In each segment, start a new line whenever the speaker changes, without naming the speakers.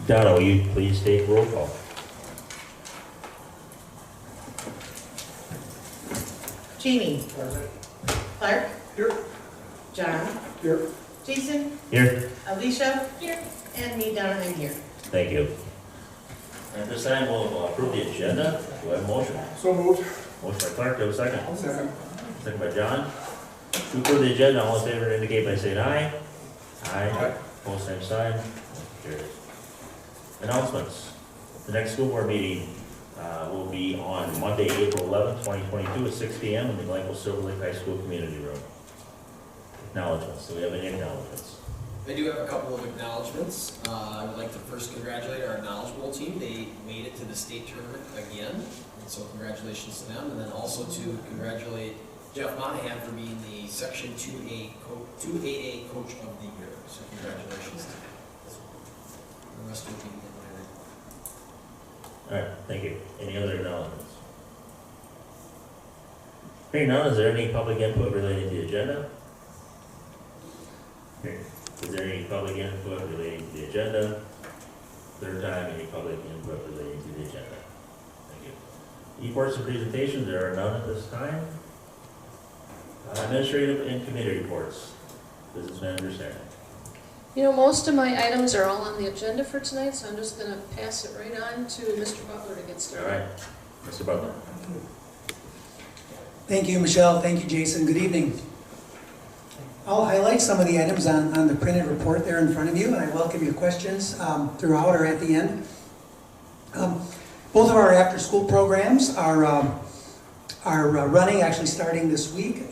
Donna, will you please take roll call?
Jamie. Clark.
Here.
John.
Here.
Jason.
Here.
Alicia. Here. And me, Donna, I'm here.
Thank you. At this time, we'll approve the agenda. Do I have a motion?
So moved.
Motion by Clark, do I have a second?
Second.
Second by John. To approve the agenda, all in favor indicate by saying aye. Aye. Opposed, same sign. Carries. Announcements. The next school board meeting will be on Monday, April 11th, 2022 at 6 p.m. in the Glencoe-Silver Lake High School Community Room. Acknowledgements. Do we have any acknowledgements?
I do have a couple of acknowledgements. I would like to first congratulate our Acknowledgement team. They made it to the state tournament again, and so congratulations to them. And then also to congratulate Jeff Monahan for being the Section 2AA Coach of the Year. So congratulations to him. The rest will be in
All right, thank you. Any other acknowledgements? Hearing none, is there any public input related to the agenda? Okay. Is there any public input relating to the agenda? Third time, any public input relating to the agenda? Thank you. Reports and presentations, there are none at this time. Administrative and committee reports. Business manager Sarah.
You know, most of my items are all on the agenda for tonight, so I'm just going to pass it right on to Mr. Butler to get
All
started.
right, Mr. Butler.
Thank you, Michelle. Thank you, Jason. Good evening. I'll highlight some of the items on the printed report there in front of you, and I welcome your questions throughout or at the end. Both of our after-school programs are running, actually starting this week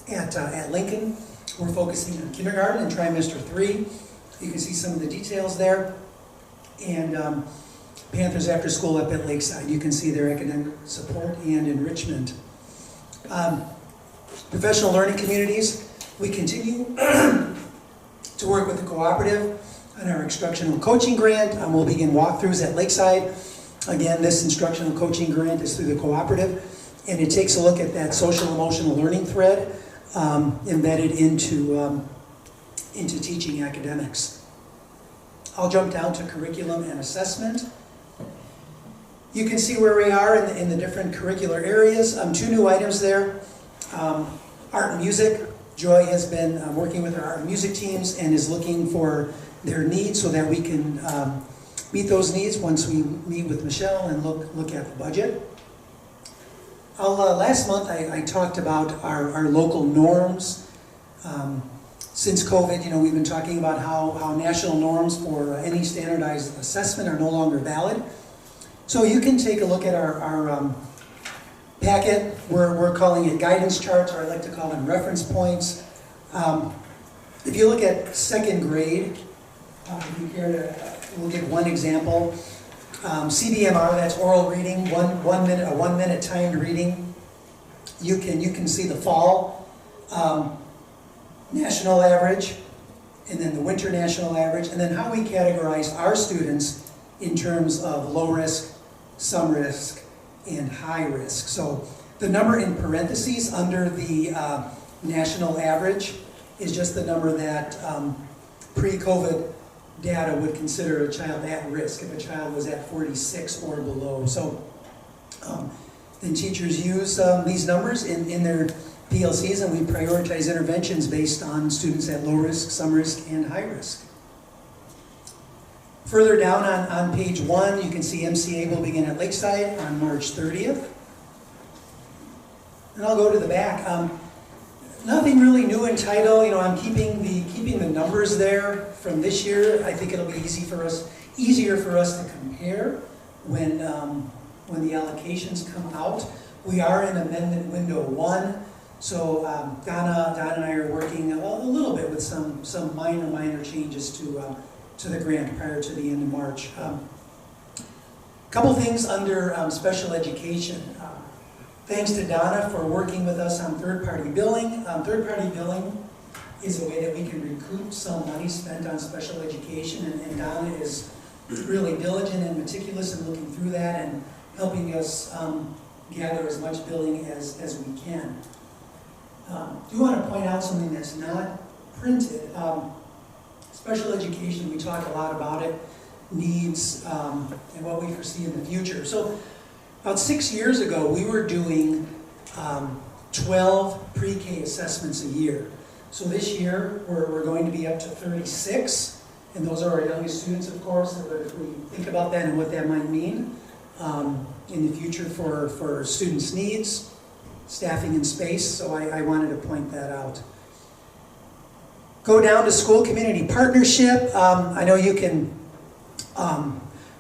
at Lincoln. We're focusing on kindergarten and trimester 3. You can see some of the details there. And Panthers after school up at Lakeside. You can see their academic support and enrichment. Professional learning communities, we continue to work with the cooperative on our instructional coaching grant. We'll begin walkthroughs at Lakeside. Again, this instructional coaching grant is through the cooperative, and it takes a look at that social emotional learning thread embedded into teaching academics. I'll jump down to curriculum and assessment. You can see where we are in the different curricular areas. 2 new items there. Art and music. Joy has been working with our art and music teams and is looking for their needs so that we can meet those needs once we meet with Michelle and look at the budget. Last month I talked about our local norms. Since COVID, we've been talking about how national norms for any standardized assessment are no longer valid. So you can take a look at our packet. We're calling it guidance charts, or I like to call them reference points. If you look at second grade, we'll give one example. CBMR, that's oral reading, a 1 minute timed reading. You can see the fall national average, and then the winter national average, and then how we categorize our students in terms of low risk, some risk, and high risk. So the number in parentheses under the national average is just the number that pre-COVID data would consider a child at risk if a child was at 46 or below. So then teachers use these numbers in their PLCs, and we prioritize interventions based on students at low risk, some risk, and high risk. Further down on page 1, you can see MCA will begin at Lakeside on March 30th. And I'll go to the back. Nothing really new in title. I'm keeping the numbers there from this year. I think it'll be easier for us to compare when the allocations come out. We are in amendment window 1, so Donna and I are working a little bit with some minor changes to the grant prior to the end of March. Couple things under special education. Thanks to Donna for working with us on third-party billing. Third-party billing is a way that we can recoup some money spent on special education, and Donna is really diligent and meticulous in looking through that and helping us gather as much billing as we can. Do want to point out something that's not printed. Special education, we talk a lot about it, needs, and what we foresee in the future. So about 6 years ago, we were doing 12 pre-K assessments a year. So this year, we're going to be up to 36, and those are our youngest students, of course, but if we think about that and what that might mean in the future for students' needs, staffing and space, so I wanted to point that out. Go down to school community partnership. I know you can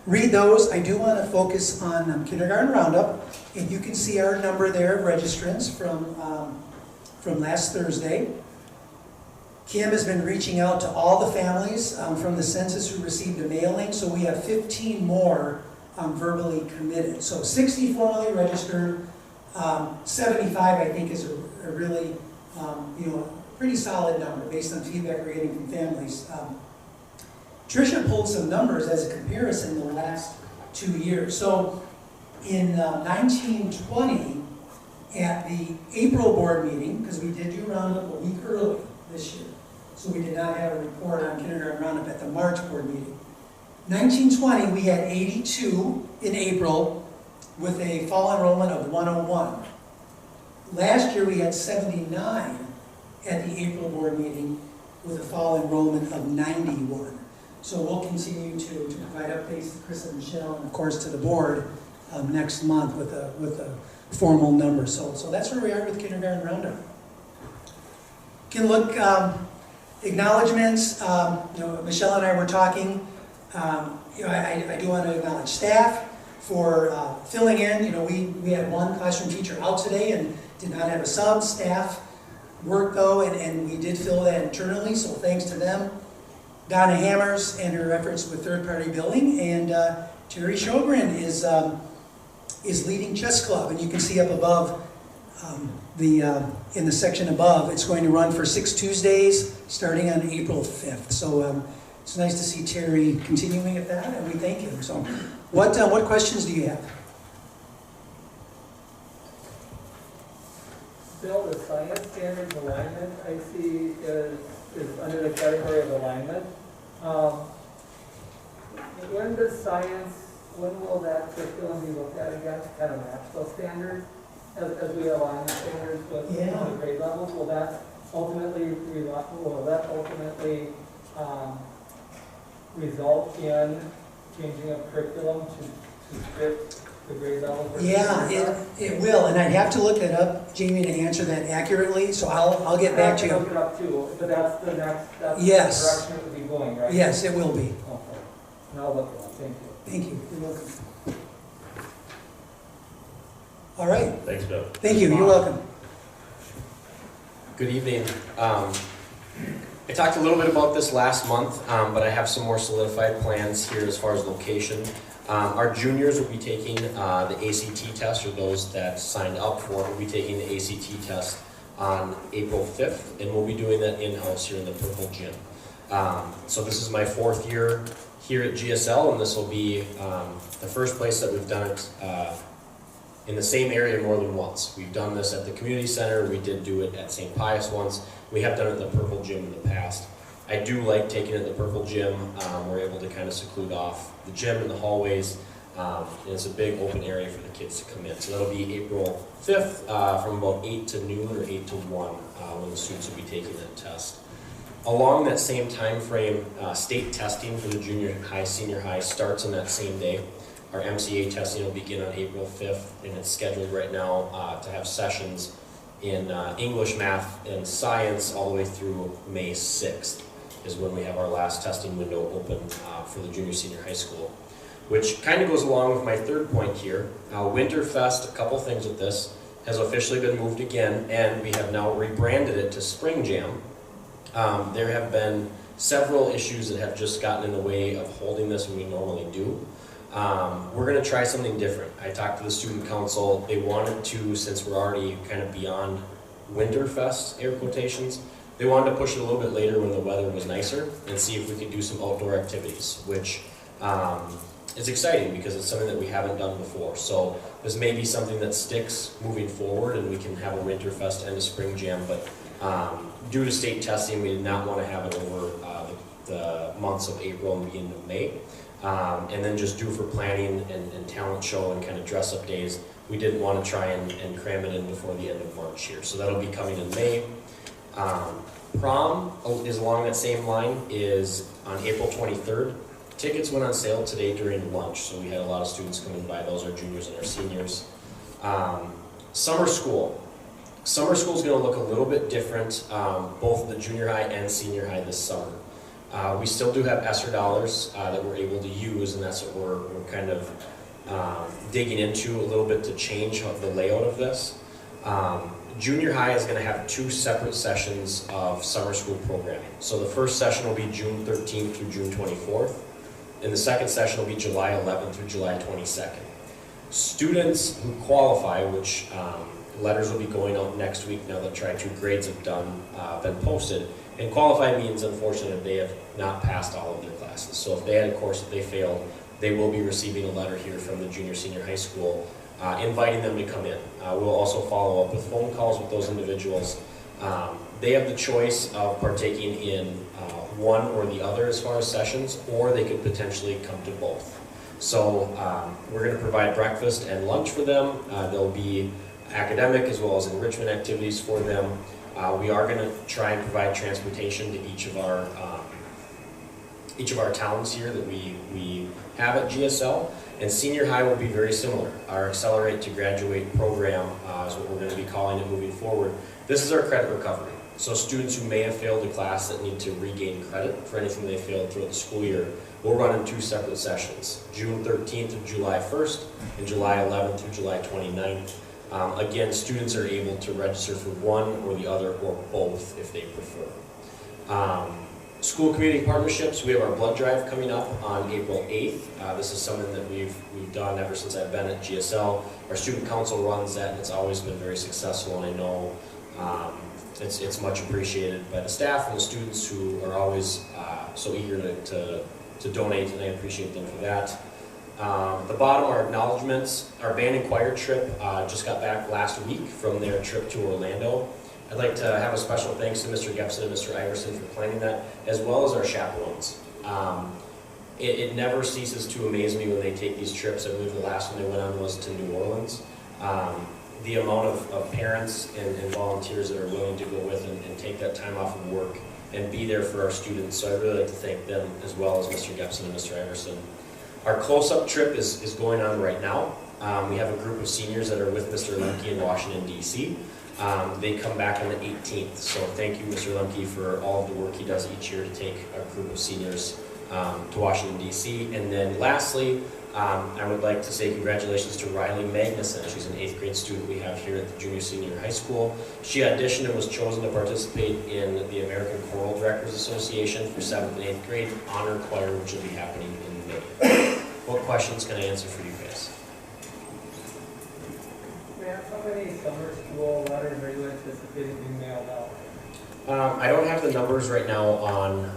read those. I do want to focus on kindergarten roundup, and you can see our number there of registrants from last Thursday. Kim has been reaching out to all the families from the census who received a mailing, so we have 15 more verbally committed. So 60 formally registered, 75 I think is a really pretty solid number based on feedback we're getting from families. Tricia pulled some numbers as a comparison the last 2 years. So in 1920, at the April board meeting, because we did do Roundup a week early this year, so we did not have a report on kindergarten Roundup at the March board meeting. 1920, we had 82 in April with a fall enrollment of 101. Last year, we had 79 at the April board meeting with a fall enrollment of 91. So we'll continue to provide updates to Chris and Michelle, and of course to the board next month with a formal number. So that's where we are with kindergarten Roundup. You can look, acknowledgements. Michelle and I were talking. I do want to acknowledge staff for filling in. We had one classroom teacher out today and did not have a sub. Staff worked though, and we did fill that internally, so thanks to them. Donna Hammers and her efforts with third-party billing, and Terry Sjogren is leading chess club, and you can see up above in the section above, it's going to run for 6 Tuesdays starting on April 5th. So it's nice to see Terry continuing at that, and we thank him. So what questions do you have?
Bill, the science standards alignment I see is under the category of alignment. When will that curriculum be looked at again to kind of match those standards as we align the standards with the grade levels? Will that ultimately result in changing of curriculum to fit the grade level?
Yeah, it will, and I'd have to look that up, Jamie, to answer that accurately, so I'll get back to you.
I'll look it up too, but that's the
Yes.
direction it would be going, right?
Yes, it will be.
Okay. And I'll look it up, thank you.
Thank you. You're welcome. All right.
Thanks, Bill.
Thank you. You're welcome.
Good evening. I talked a little bit about this last month, but I have some more solidified plans here as far as location. Our juniors will be taking the ACT test, or those that signed up for it will be taking the ACT test on April 5th, and we'll be doing that in-house here in the Purple Gym. So this is my 4th year here at GSL, and this will be the first place that we've done it in the same area more than once. We've done this at the community center. We did do it at St. Pius once. We have done it in the Purple Gym in the past. I do like taking it in the Purple Gym. We're able to kind of seclude off the gym and the hallways. And it's a big open area for the kids to come in. So that'll be April 5th from about 8 to noon or 8 to 1 when the students will be taking that test. Along that same time frame, state testing for the junior high, senior high starts on that same day. Our MCA testing will begin on April 5th, and it's scheduled right now to have sessions in English, math, and science all the way through May 6th is when we have our last testing window open for the junior, senior high school. Which kind of goes along with my third point here. Winterfest, a couple things with this, has officially been moved again, and we have now rebranded it to Spring Jam. There have been several issues that have just gotten in the way of holding this when we normally do. We're going to try something different. I talked to the student council. They wanted to, since we're already kind of beyond Winterfest, air quotations, they wanted to push it a little bit later when the weather was nicer and see if we could do some outdoor activities, which it's exciting because it's something that we haven't done before. So this may be something that sticks moving forward, and we can have a Winterfest and a Spring Jam, but due to state testing, we did not want to have it over the months of April and beginning of May. And then just due for planning and talent show and kind of dress up days, we didn't want to try and cram it in before the end of March here. So that'll be coming in May. Prom is along that same line, is on April 23rd. Tickets went on sale today during lunch, so we had a lot of students come and buy those, our juniors and our seniors. Summer school. Summer school is going to look a little bit different, both the junior high and senior high this summer. We still do have ESSER dollars that we're able to use, and that's what we're kind of digging into a little bit to change the layout of this. Junior high is going to have 2 separate sessions of summer school programming. So the first session will be June 13th through June 24th, and the second session will be July 11th through July 22nd. Students who qualify, which letters will be going out next week now that Tri-2 grades have been posted, and qualify means, unfortunately, they have not passed all of their classes. So if they had a course that they failed, they will be receiving a letter here from the junior, senior high school inviting them to come in. We'll also follow up with phone calls with those individuals. They have the choice of partaking in one or the other as far as sessions, or they could potentially come to both. So we're going to provide breakfast and lunch for them. There'll be academic as well as enrichment activities for them. We are going to try and provide transportation to each of our towns here that we have at GSL. And senior high will be very similar. Our Accelerate to Graduate program is what we're going to be calling it moving forward. This is our credit recovery. So students who may have failed a class that need to regain credit for anything they failed throughout the school year, we'll run in 2 separate sessions, June 13th through July 1st and July 11th through July 29th. Again, students are able to register for one or the other or both if they prefer. School community partnerships, we have our blood drive coming up on April 8th. This is something that we've done ever since I've been at GSL. Our student council runs that, and it's always been very successful, and I know it's much appreciated by the staff and the students who are always so eager to donate, and I appreciate them for that. The bottom are acknowledgements. Our band and choir trip just got back last week from their trip to Orlando. I'd like to have a special thanks to Mr. Gepson and Mr. Iverson for planning that, as well as our chaperones. It never ceases to amaze me when they take these trips. I believe the last one they went on was to New Orleans. The amount of parents and volunteers that are willing to go with and take that time off of work and be there for our students. So I'd really like to thank them, as well as Mr. Gepson and Mr. Iverson. Our close-up trip is going on right now. We have a group of seniors that are with Mr. Lemke in Washington, D.C. They come back on the 18th, so thank you, Mr. Lemke, for all of the work he does each year to take a group of seniors to Washington, D.C. And then lastly, I would like to say congratulations to Riley Magnuson. She's an 8th grade student we have here at the junior senior high school. She auditioned and was chosen to participate in the American Choral Directors Association for 7th and 8th grade honor choir, which will be happening in May. What questions can I answer for you guys?
Matt, how many summer school letters are you anticipating being mailed out?
I don't have the numbers right now on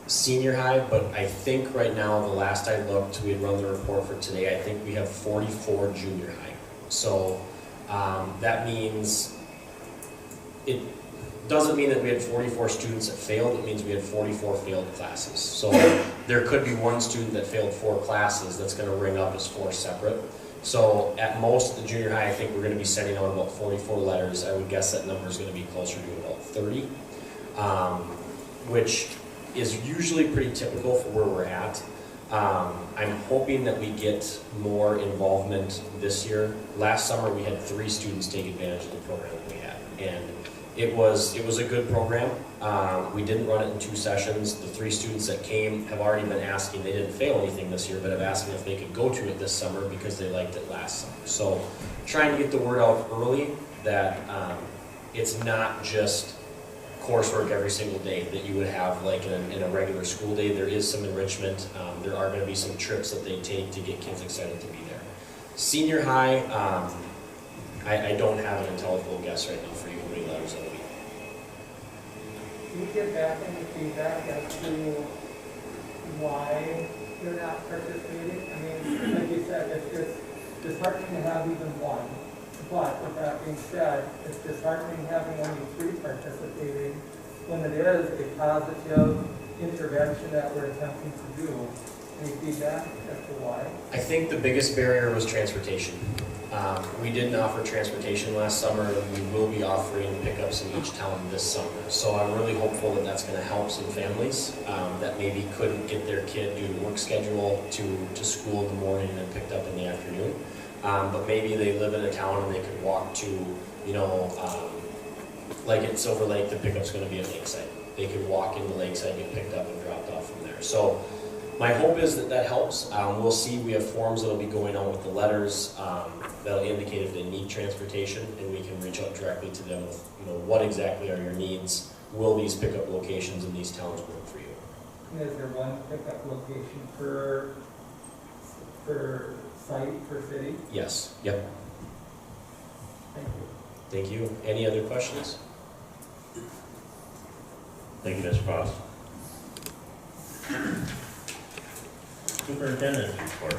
senior high, but I think right now, the last I looked, we had run the report for today, I think we have 44 junior high. So that means, it doesn't mean that we had 44 students that failed, it means we had 44 failed classes. So there could be one student that failed 4 classes that's going to ring up as 4 separate. So at most, the junior high, I think we're going to be sending out about 44 letters. I would guess that number is going to be closer to about 30, which is usually pretty typical for where we're at. I'm hoping that we get more involvement this year. Last summer, we had 3 students take advantage of the program that we had, and it was a good program. We didn't run it in 2 sessions. The 3 students that came have already been asking, they didn't fail anything this year, but have asked me if they could go to it this summer because they liked it last summer. So trying to get the word out early that it's not just coursework every single day that you would have like in a regular school day. There is some enrichment. There are going to be some trips that they take to get kids excited to be there. Senior high, I don't have an intelligible guess right now for you how many letters that'll be.
Can you get back any feedback as to why they're not participating. I mean, like you said, it's disheartening to have even one. But with that being said, it's disheartening having only 3 participating when it is a positive intervention that we're attempting to do. Any feedback as to why?
I think the biggest barrier was transportation. We didn't offer transportation last summer, and we will be offering pickups in each town this summer. So I'm really hopeful that that's going to help some families that maybe couldn't get their kid due to work schedule to school in the morning and then picked up in the afternoon. But maybe they live in a town and they could walk to, like at Silver Lake, the pickup's going to be at Lakeside. They could walk into Lakeside, get picked up and dropped off from there. So my hope is that that helps. We'll see. We have forms that'll be going out with the letters that'll indicate if they need transportation, and we can reach out directly to them with, what exactly are your needs? Will these pickup locations in these towns work for you?
And is there one pickup location per site, per city?
Yes. Yep.
Thank you.
Thank you. Any other questions?
Thank you, Mr. Foss. Superintendent's report.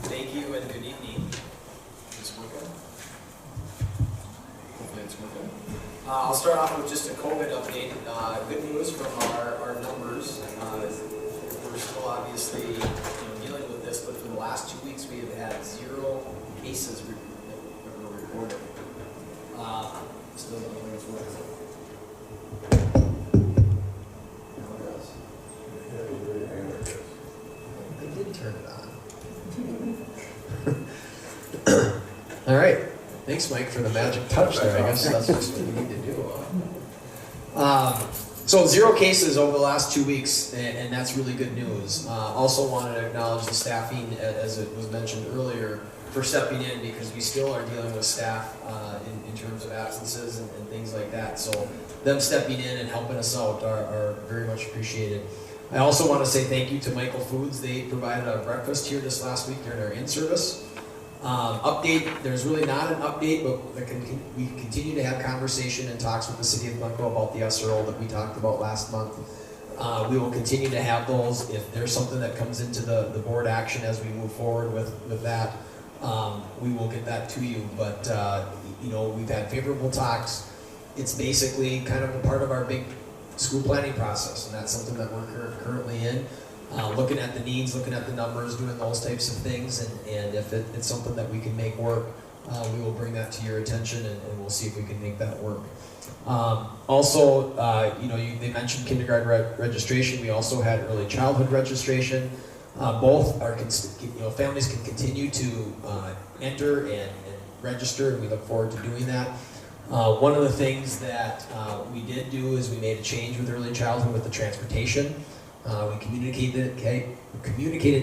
Thank you and good evening. Is this working? Hopefully it's working. I'll start off with just a COVID update. Good news from our numbers. We're still obviously dealing with this, but for the last 2 weeks we have had 0 cases that were reported. Still don't think it's working. They did turn it on. All right. Thanks, Mike, for the magic touch there. I guess that's just what we need to do. So 0 cases over the last 2 weeks, and that's really good news. Also wanted to acknowledge the staffing, as it was mentioned earlier, for stepping in, because we still are dealing with staff in terms of absences and things like that. So them stepping in and helping us out are very much appreciated. I also want to say thank you to Michael Foods. They provided a breakfast here this last week during our in-service. Update, there's really not an update, but we continue to have conversation and talks with the city of Glencoe about the SRO that we talked about last month. We will continue to have those. If there's something that comes into the board action as we move forward with that, we will get that to you. But we've had favorable talks. It's basically kind of a part of our big school planning process, and that's something that we're currently in. Looking at the needs, looking at the numbers, doing those types of things, and if it's something that we can make work, we will bring that to your attention, and we'll see if we can make that work. Also, they mentioned kindergarten registration. We also had early childhood registration. Both are, families can continue to enter and register, and we look forward to doing that. One of the things that we did do is we made a change with early childhood with the transportation. We communicated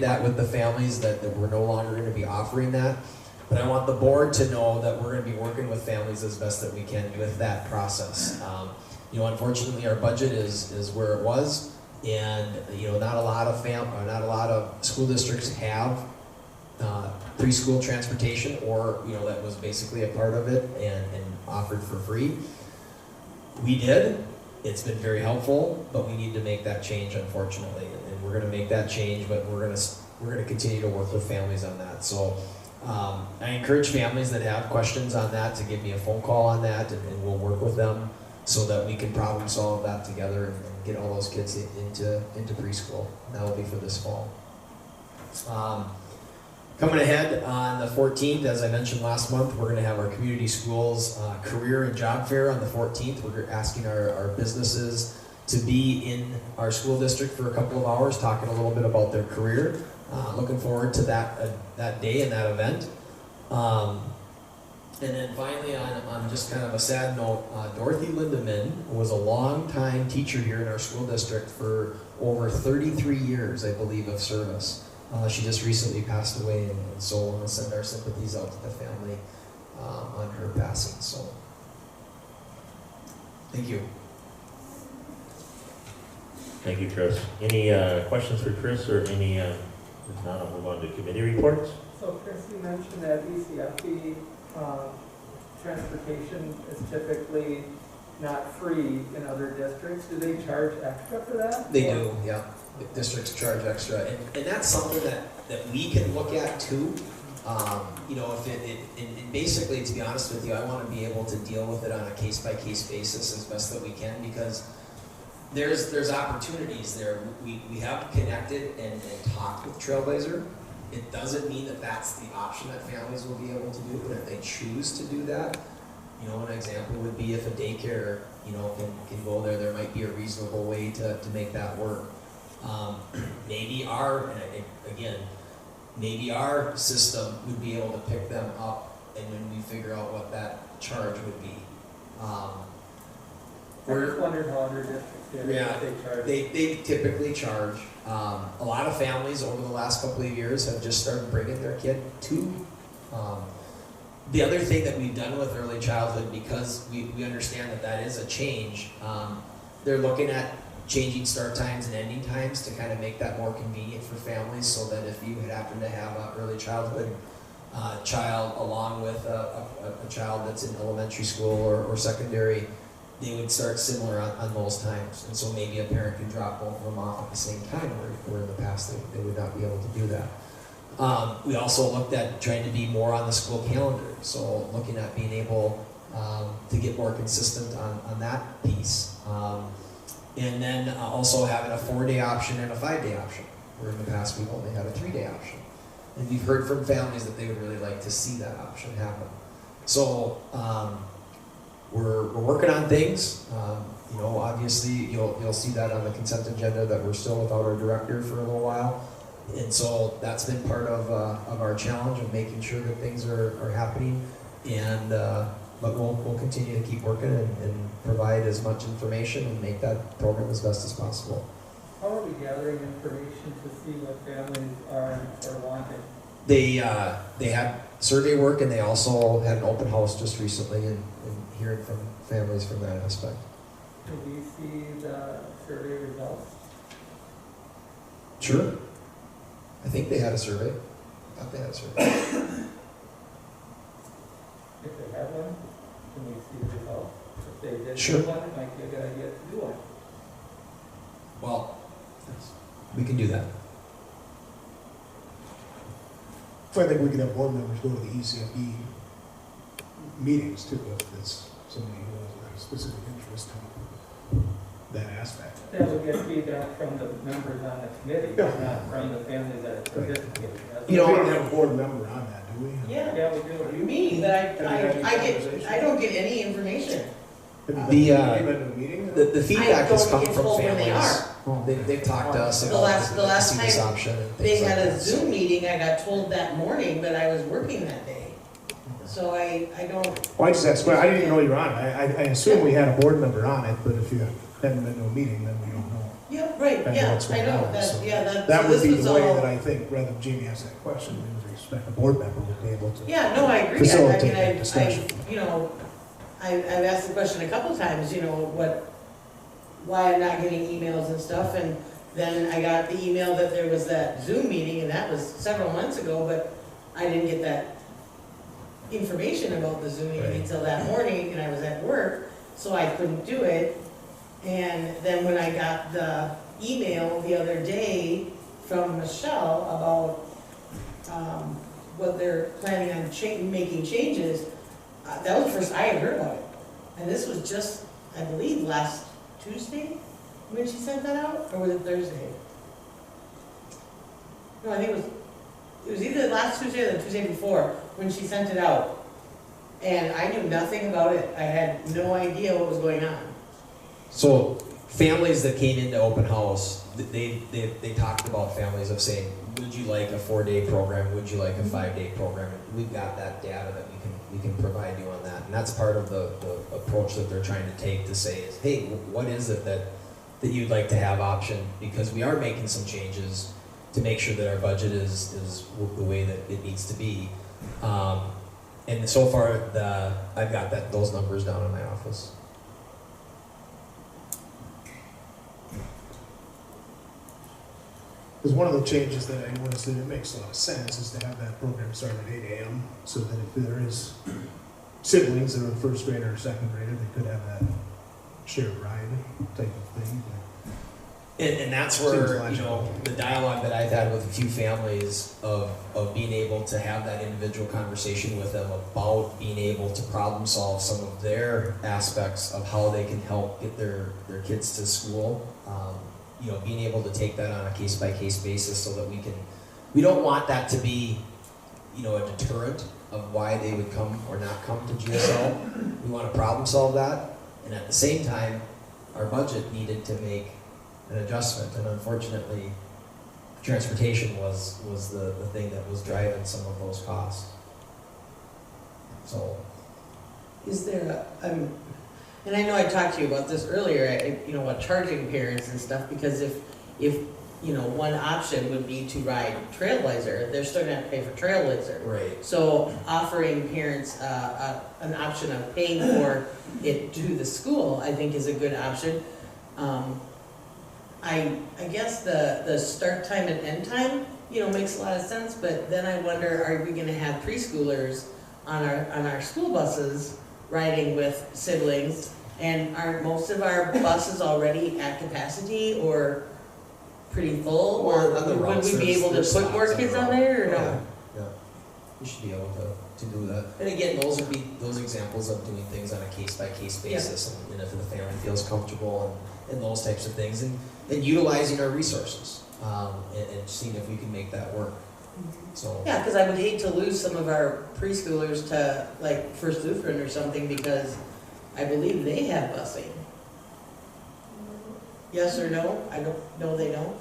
that with the families that we're no longer going to be offering that. But I want the board to know that we're going to be working with families as best that we can with that process. Unfortunately, our budget is where it was, and not a lot of school districts have preschool transportation, or that was basically a part of it and offered for free. We did. It's been very helpful, but we need to make that change, unfortunately, and we're going to make that change. But we're going to continue to work with families on that. So I encourage families that have questions on that to give me a phone call on that, and we'll work with them so that we can problem solve that together and get all those kids into preschool. That will be for this fall. Coming ahead on the 14th, as I mentioned last month, we're going to have our community schools career and job fair on the 14th. We're asking our businesses to be in our school district for a couple of hours, talking a little bit about their career. Looking forward to that day and that event. And then finally, on just kind of a sad note, Dorothy Lindeman was a long-time teacher here in our school district for over 33 years, I believe, of service. She just recently passed away, and so I want to send our sympathies out to the family on her passing. So, thank you.
Thank you, Chris. Any questions for Chris, or any, if not, I'll move on to committee reports.
So Chris, you mentioned that ECFE transportation is typically not free in other districts. Do they charge extra for that?
They do, yeah. The districts charge extra, and that's something that we can look at too. You know, if and basically, to be honest with you, I want to be able to deal with it on a case-by-case basis as best that we can, because there's opportunities there. We have connected and talked with Trailblazer. It doesn't mean that that's the option that families will be able to do, but if they choose to do that, you know, an example would be if a daycare, you know, can go there, there might be a reasonable way to make that work. Maybe maybe our system would be able to pick them up, and when we figure out what that charge would be.
I just wondered how other districts did it,
Yeah,
if they charge.
they typically charge. A lot of families over the last couple of years have just started bringing their kid to. The other thing that we've done with early childhood, because we understand that is a change, they're looking at changing start times and ending times to kind of make that more convenient for families, so that if you happen to have an early childhood child along with a child that's in elementary school or secondary, they would start similar on those times. And so maybe a parent can drop both of them off at the same time, where in the past they would not be able to do that. We also looked at trying to be more on the school calendar, so looking at being able to get more consistent on that piece. And then also having a 4-day option and a 5-day option, where in the past we've only had a 3-day option. And we've heard from families that they would really like to see that option happen. So we're working on things. You know, obviously you'll see that on the consent agenda that we're still without our director for a little while. And so that's been part of our challenge of making sure that things are happening. And but we'll continue to keep working and provide as much information and make that program as best as possible.
How are we gathering information to see what families are wanting?
They had survey work, and they also had an open house just recently, and hearing from families from that aspect.
Do we see the survey results?
Sure. I think they had a survey. I thought they had a survey.
If they have one, can we see the results? If they did
Sure.
do one, it might be a good idea to do one.
Well, we can do that.
I think we could have board members go to the ECFE meetings too, if it's somebody who has a specific interest in that aspect.
That would get feedback from the members on the committee,
Yeah.
not from the families that are participating.
You know,
we don't have a board member on that, do we?
Yeah,
Yeah, we do.
me, but I don't get any information.
Have
The,
you been to a meeting?
The feedback has
don't
come
get
from
told when they
families.
are.
They've talked to us
The
about
last
this
time
option and
They
things like
had a
that.
Zoom meeting, I got told that morning, but I was working that day. So I don't,
Well, I just asked, well, I didn't even know you were on it. I assume we had a board member on it, but if you hadn't been to a meeting, then we don't know.
yeah, right,
Kind of
yeah,
what's
I
going
know,
on,
that,
so
yeah, that,
That
so
would
this
be
was
the way
all.
that I think, rather than Jamie asked that question, we would expect a board member would be able to.
Yeah, no, I agree.
Facilitate
I
that
mean,
discussion.
you know, I've asked the question a couple times, you know, why I'm not getting emails and stuff, and then I got the email that there was that Zoom meeting, and that was several months ago, but I didn't get that information about the Zoom meeting
Right.
until that morning, and I was at work, so I couldn't do it. And then when I got the email the other day from Michelle about what they're planning on making changes, that was the first I had heard about it. And this was just, I believe, last Tuesday when she sent that out, or was it Thursday? No, I think it was either last Tuesday or the Tuesday before when she sent it out. And I knew nothing about it. I had no idea what was going on.
So families that came into open house, they talked about families of saying, would you like a 4-day program? Would you like a 5-day program? We've got that data that we can provide you on that. And that's part of the approach that they're trying to take to say is, hey, what is it that you'd like to have option? Because we are making some changes to make sure that our budget is the way that it needs to be. And so far, I've got those numbers down in my office.
Because one of the changes that I noticed that it makes a lot of sense is to have that program start at 8 a.m. so that if there is siblings that are first grader or second grader, they could have that shared ride type of thing.
And that's
Seems
where,
logical.
the dialogue that I've had with a few families of being able to have that individual conversation with them about being able to problem solve some of their aspects of how they can help get their kids to school. Being able to take that on a case-by-case basis so that we don't want that to be, a deterrent of why they would come or not come to GSL. We want to problem solve that, and at the same time, our budget needed to make an adjustment, and unfortunately, transportation was the thing that was driving some of those costs. So,
Is there and I know I talked to you about this earlier, about charging parents and stuff, because if one option would be to ride Trailblazer, they're still gonna have to pay for Trailblazer.
right.
So offering parents an option of paying for it to the school, I think is a good option. I guess the start time and end time, makes a lot of sense, but then I wonder, are we gonna have preschoolers on our school buses riding with siblings? And aren't most of our buses already at capacity or pretty full?
Or
Or
on the
would
routes,
we be able to
there's
put more
slots
kids
the
on
route.
there or no?
Yeah, we should be able to do that. And again, those would be those examples of doing things on a case-by-case basis, and if the family feels comfortable and those types of things, and utilizing our resources, and seeing if we can make that work. So.
Yeah, because I would hate to lose some of our preschoolers to like First Lutheran or something, because I believe they have busing. Yes or no? I don't know, they don't.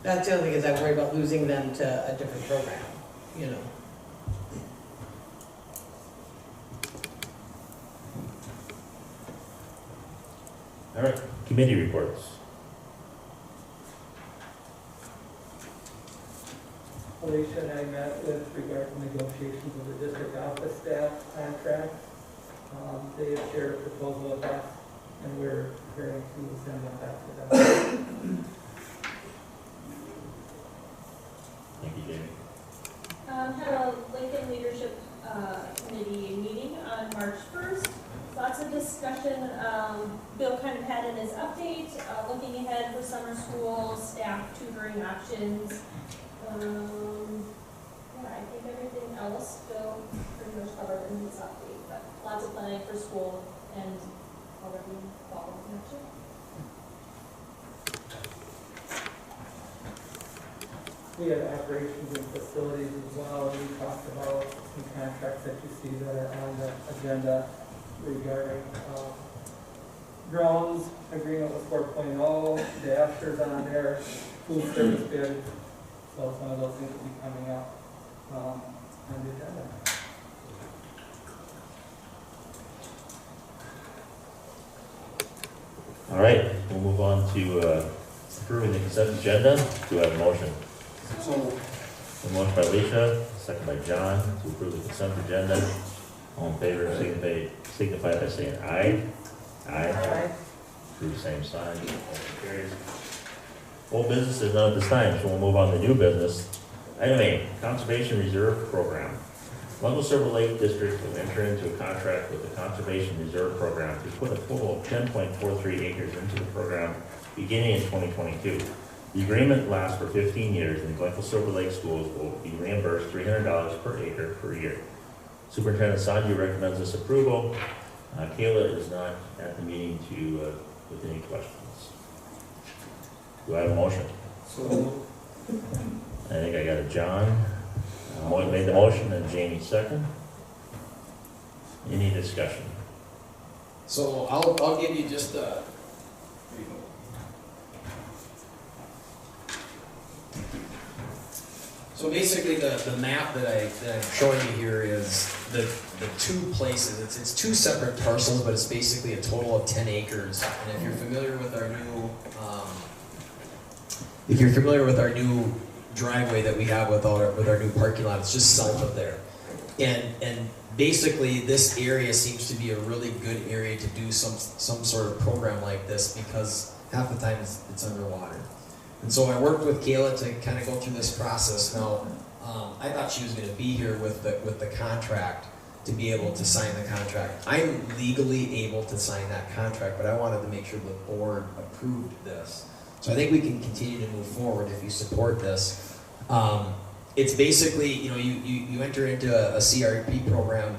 That's the other thing, is I worry about losing them to a different program,
All right, committee reports.
Alicia and I met with regard to negotiations of the district office staff contract. They have shared a proposal with us, and we're preparing to send them back to them.
Thank you, Jamie.
Had a Lincoln Leadership Committee meeting on March 1st. Lots of discussion. Bill kind of had in his update, looking ahead for summer school, staff tutoring options. I think everything else Bill pretty much covered in his update, but lots of planning for school and already fall next year.
We had operations and facilities as well, and we talked about some contracts that you see that are on the agenda regarding drones, agreement with 4.0, the Asher's on there, food service bid. So some of those things will be coming up on the agenda.
All right, we'll move on to approving the consent agenda. Do I have a motion?
So,
A motion by Alicia, second by John, to approve the consent agenda. All in favor, signify by saying aye. Aye. Approve, same sign. Motion carries. Old business is none at this time, so we'll move on to new business. Item A, Conservation Reserve Program. Glencoe-Silver Lake District will enter into a contract with the Conservation Reserve Program to put a total of 10.43 acres into the program beginning in 2022. The agreement lasts for 15 years, and Glencoe-Silver Lake schools will be reimbursed $300 per acre per year. Superintendent Sanju recommends this approval. Kayla is not at the meeting with any questions. Do I have a motion?
so
I think I got a John. Moy made the motion and Jamie second. Any discussion?
So I'll give you just a. So basically, the map that I'm showing you here is the two places. It's two separate parcels, but it's basically a total of 10 acres. And if you're familiar with our new driveway that we have with our new parking lot, it's just south of there. And basically, this area seems to be a really good area to do some sort of program like this, because half the time it's underwater. And so I worked with Kayla to kind of go through this process. Now, I thought she was going to be here with the contract, to be able to sign the contract. I'm legally able to sign that contract, but I wanted to make sure the board approved this. So I think we can continue to move forward if you support this. It's basically, you know, you enter into a CRP program,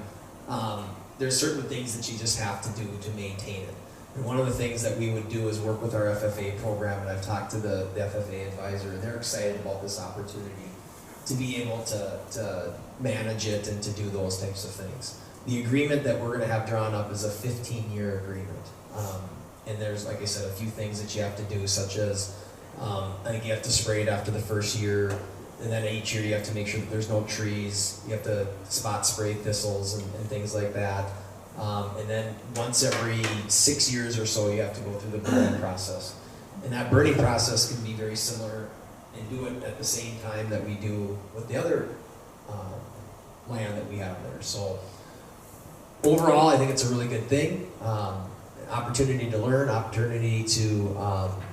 there's certain things that you just have to do to maintain it. And one of the things that we would do is work with our FFA program, and I've talked to the FFA advisor, and they're excited about this opportunity to be able to manage it and to do those types of things. The agreement that we're gonna have drawn up is a 15-year agreement. And there's, like I said, a few things that you have to do, such as, I think you have to spray it after the first year, and then each year you have to make sure that there's no trees, you have to spot spray thistles and things like that. And then once every 6 years or so, you have to go through the burning process. And that burning process can be very similar and do it at the same time that we do with the other land that we have there. So overall, I think it's a really good thing. Opportunity to learn, opportunity to,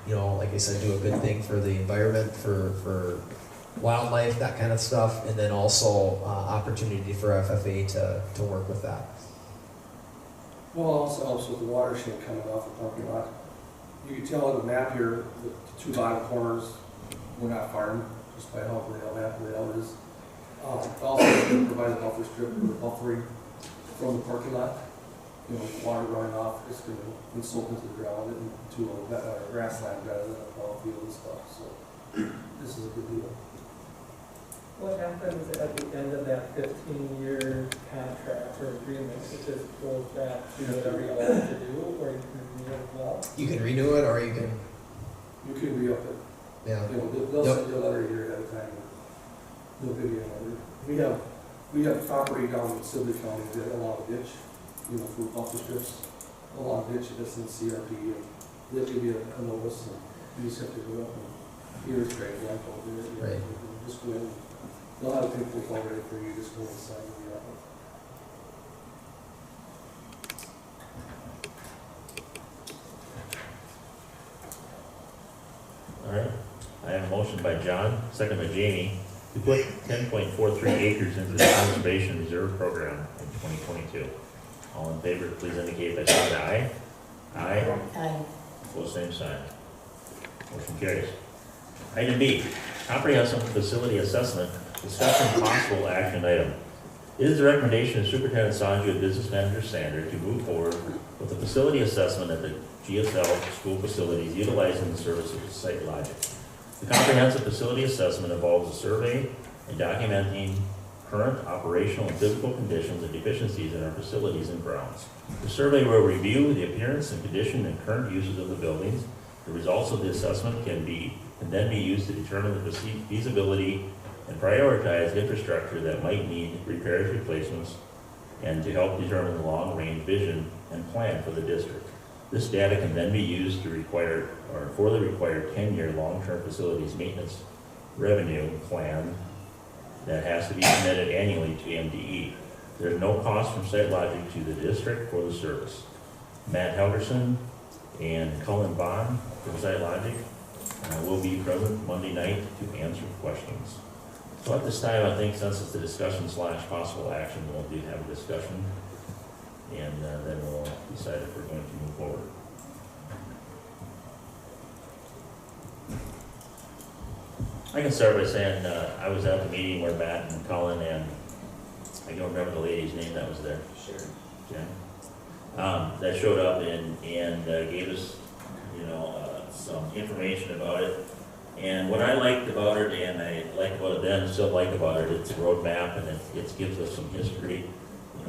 you know, like I said, do a good thing for the environment, for wildlife, that kind of stuff, and then also opportunity for FFA to work with that.
Well, it also helps with the watershed coming off the parking lot. You can tell on the map here, the two bottom corners were not farmed, just by how the map layout is. Also, it provides a buffer strip for buffering from the parking lot. You know, water running off, it's going to soak into the ground and into a grassland rather than a ball field and stuff. So this is a good deal.
What happens at the end of that 15-year contract or agreement? It just goes back to whatever you want to do, or you can renew it as well?
You can renew it, or you can,
re-up it.
yeah.
You know, they'll send you a letter a year at a time. They'll give you a letter. We have property down in Sibley County that along a ditch, you know, for buffer strips, along a ditch that's in CRP, and they'll give you a notice, and you just have to go up and here's Greg Glencoe,
Right.
Just go in. They'll have paperwork all ready for you, just go and sign it.
All right, I have a motion by John, second by Jamie, to put 10.43 acres into the Conservation Reserve Program in 2022. All in favor, please indicate by saying aye. Aye.
Aye.
Opposed, same sign. Motion carries. Item B, comprehensive facility assessment, discussion possible action item. It is the recommendation of Superintendent Sanju and Business Manager Sander to move forward with the facility assessment at the GSL school facilities utilizing the services of SiteLogic. The comprehensive facility assessment involves a survey and documenting current operational and physical conditions and deficiencies in our facilities and grounds. The survey will review the appearance and condition and current uses of the buildings. The results of the assessment can then be used to determine the feasibility and prioritize infrastructure that might need repairs, replacements, and to help determine the long-range vision and plan for the district. This data can then be used for the required 10-year long-term facilities maintenance revenue plan that has to be submitted annually to MDE. There's no cost from SiteLogic to the district for the service. Matt Helgerson and Cullen Bond from SiteLogic will be present Monday night to answer questions. So at this time, I think since it's a discussion / possible action, we'll have a discussion, and then we'll decide if we're going to move forward. I can start by saying I was at the meeting where Matt and Colin and I don't remember the lady's name that was there.
Sure.
Jen. That showed up and gave us, some information about it. And what I liked about it, and I liked about it then, and still like about it, it's a roadmap, and it gives us some history.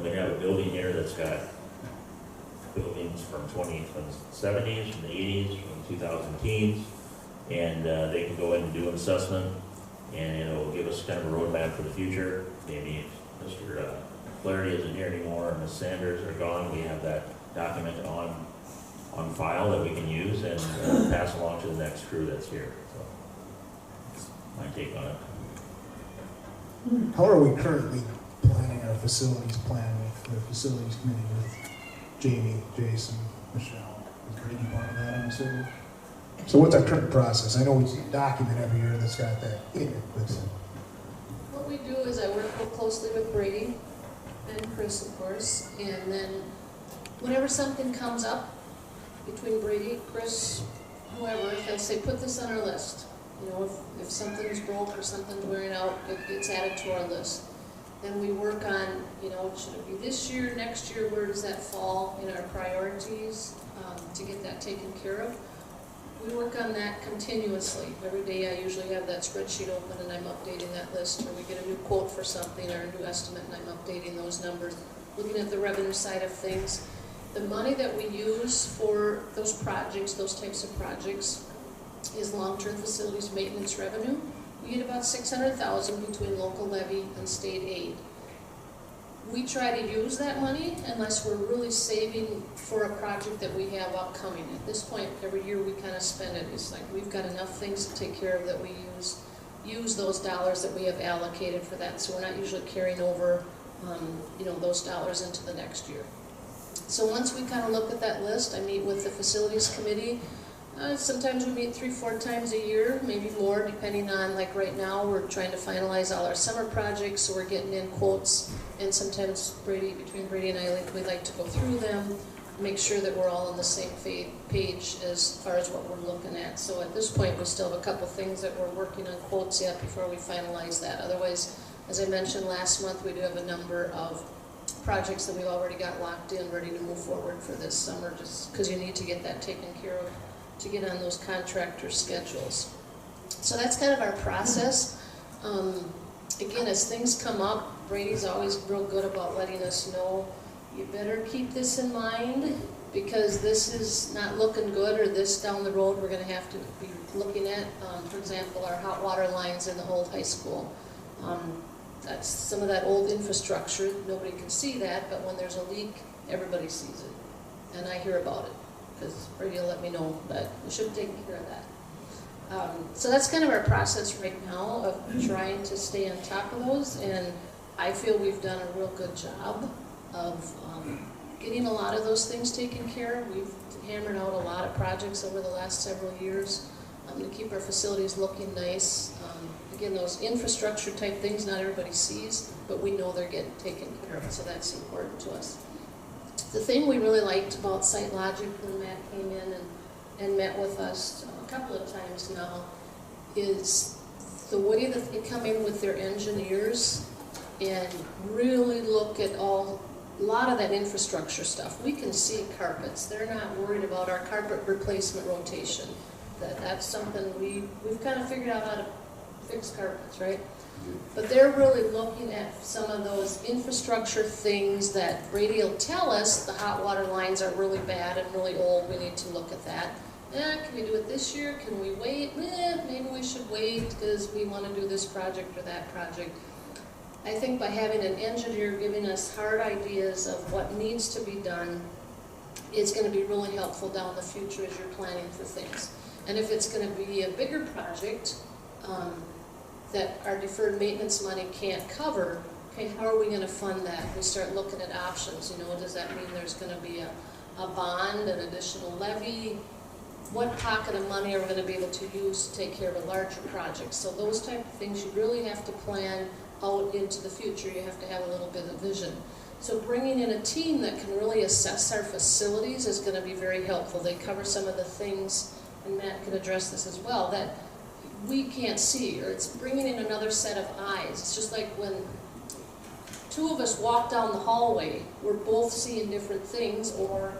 We have a building here that's got buildings from the 70s, from the 80s, from 2000 teens, and they can go in and do an assessment, and it'll give us kind of a roadmap for the future. Maybe if Mr. Flaherty isn't here anymore, and Ms. Sanders are gone, we have that document on file that we can use and pass along to the next crew that's here. So that's my take on it.
How are we currently planning our facilities plan with the facilities committee with Jamie, Jason, Michelle? Is Brady part of that, I'm assuming? So what's our current process? I know we see a document every year that's got that in it, but
What we do is I work real closely with Brady, and Chris, of course, and then whenever something comes up between Brady, Chris, whoever, if they say, put this on our list. You know, if something's broke or something's wearing out, it gets added to our list. Then we work on, you know, should it be this year, next year, where does that fall in our priorities to get that taken care of? We work on that continuously. Every day I usually have that spreadsheet open and I'm updating that list, or we get a new quote for something or a new estimate and I'm updating those numbers. Looking at the revenue side of things. The money that we use for those projects, those types of projects, is long-term facilities maintenance revenue. We get about $600,000 between local levy and state aid. We try to use that money unless we're really saving for a project that we have upcoming. At this point, every year we kind of spend it. It's like we've got enough things to take care of that we use those dollars that we have allocated for that. So we're not usually carrying over, you know, those dollars into the next year. So once we kind of look at that list, I meet with the facilities committee. Sometimes we meet 3-4 times a year, maybe more, depending on, like right now, we're trying to finalize all our summer projects, so we're getting in quotes, and sometimes between Brady and I, we like to go through them, make sure that we're all on the same page as far as what we're looking at. So at this point, we still have a couple things that we're working on quotes yet before we finalize that. Otherwise, as I mentioned last month, we do have a number of projects that we've already got locked in, ready to move forward for this summer, just because you need to get that taken care of to get on those contractor schedules. So that's kind of our process. Again, as things come up, Brady's always real good about letting us know, you better keep this in mind because this is not looking good, or this down the road we're going to have to be looking at. For example, our hot water lines in the old high school. That's some of that old infrastructure. Nobody can see that, but when there's a leak, everybody sees it. And I hear about it, because Brady will let me know that we should take care of that. So that's kind of our process right now of trying to stay on top of those, and I feel we've done a real good job of getting a lot of those things taken care of. We've hammered out a lot of projects over the last several years to keep our facilities looking nice. Again, those infrastructure type things not everybody sees, but we know they're getting taken care of, so that's important to us. The thing we really liked about SiteLogic when Matt came in and met with us a couple of times now is the way that they come in with their engineers and really look at a lot of that infrastructure stuff. We can see carpets. They're not worried about our carpet replacement rotation. That's something we've kind of figured out how to fix carpets, right? But they're really looking at some of those infrastructure things that Brady will tell us the hot water lines are really bad and really old. We need to look at that. Can we do it this year? Can we wait? Maybe we should wait because we want to do this project or that project. I think by having an engineer giving us hard ideas of what needs to be done is going to be really helpful down the future as you're planning for things. And if it's going to be a bigger project, that our deferred maintenance money can't cover, okay, how are we going to fund that? We start looking at options, you know, does that mean there's going to be a bond, an additional levy? What pocket of money are we going to be able to use to take care of a larger project? So those type of things you really have to plan out into the future. You have to have a little bit of vision. So bringing in a team that can really assess our facilities is going to be very helpful. They cover some of the things, and Matt can address this as well, that we can't see, or it's bringing in another set of eyes. It's just like when two of us walk down the hallway, we're both seeing different things, or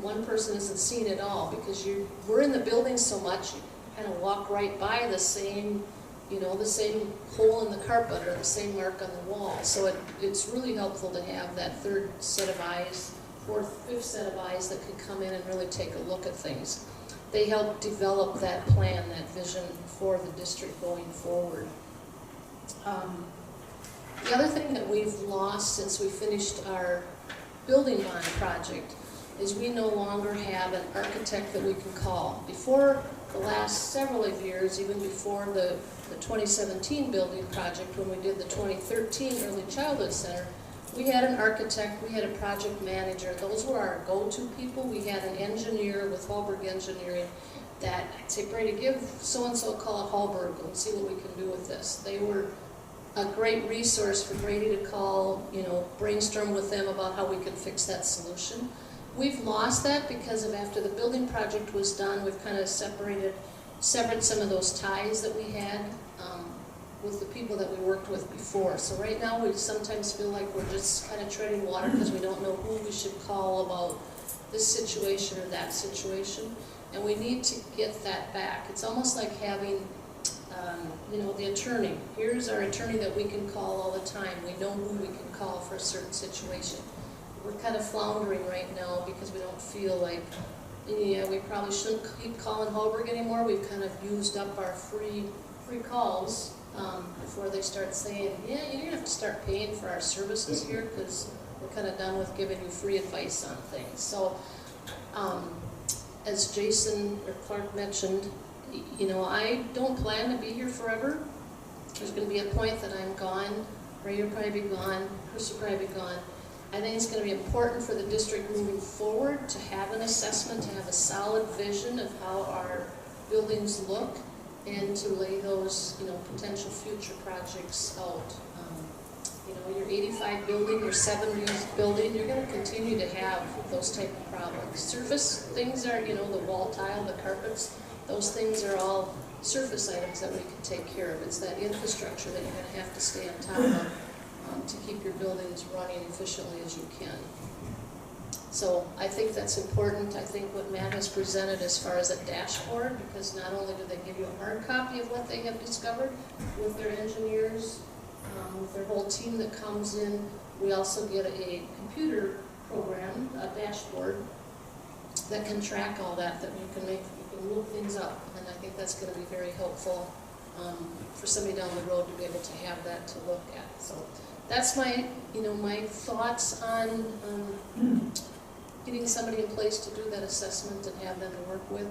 one person isn't seeing it all because we're in the building so much, you kind of walk right by the same, you know, the same hole in the carpet or the same mark on the wall. So it's really helpful to have that third set of eyes, fourth, fifth set of eyes that can come in and really take a look at things. They help develop that plan, that vision for the district going forward. The other thing that we've lost since we finished our building bond project is we no longer have an architect that we can call. Before the last several of years, even before the 2017 building project, when we did the 2013 Early Childhood Center, we had an architect, we had a project manager. Those were our go-to people. We had an engineer with Hallberg Engineering that I'd say, Brady, give so-and-so a call at Hallberg and see what we can do with this. They were a great resource for Brady to call, brainstorm with them about how we could fix that solution. We've lost that because of after the building project was done, we've kind of severed some of those ties that we had with the people that we worked with before. So right now we sometimes feel like we're just kind of treading water because we don't know who we should call about this situation or that situation. And we need to get that back. It's almost like having, the attorney. Here's our attorney that we can call all the time. We know who we can call for a certain situation. We're kind of floundering right now because we don't feel like, we probably shouldn't keep calling Holberg anymore. We've kind of used up our free calls before they start saying, yeah, you're gonna have to start paying for our services here because we're kind of done with giving you free advice on things. So, as Jason or Clark mentioned, I don't plan to be here forever. There's going to be a point that I'm gone. Ray will probably be gone. Chris will probably be gone. I think it's going to be important for the district moving forward to have an assessment, to have a solid vision of how our buildings look, and to lay those, potential future projects out. Your 85 building, your 70s building, you're going to continue to have those type of problems. Surface things are, the wall tile, the carpets, those things are all surface items that we can take care of. It's that infrastructure that you're going to have to stay on top of to keep your buildings running efficiently as you can. So I think that's important. I think what Matt has presented as far as a dashboard, because not only do they give you a hard copy of what they have discovered with their engineers, with their whole team that comes in, we also get a computer program, a dashboard, that can track all that you can look things up, and I think that's going to be very helpful for somebody down the road to be able to have that to look at. So that's my, my thoughts on getting somebody in place to do that assessment and have them to work with.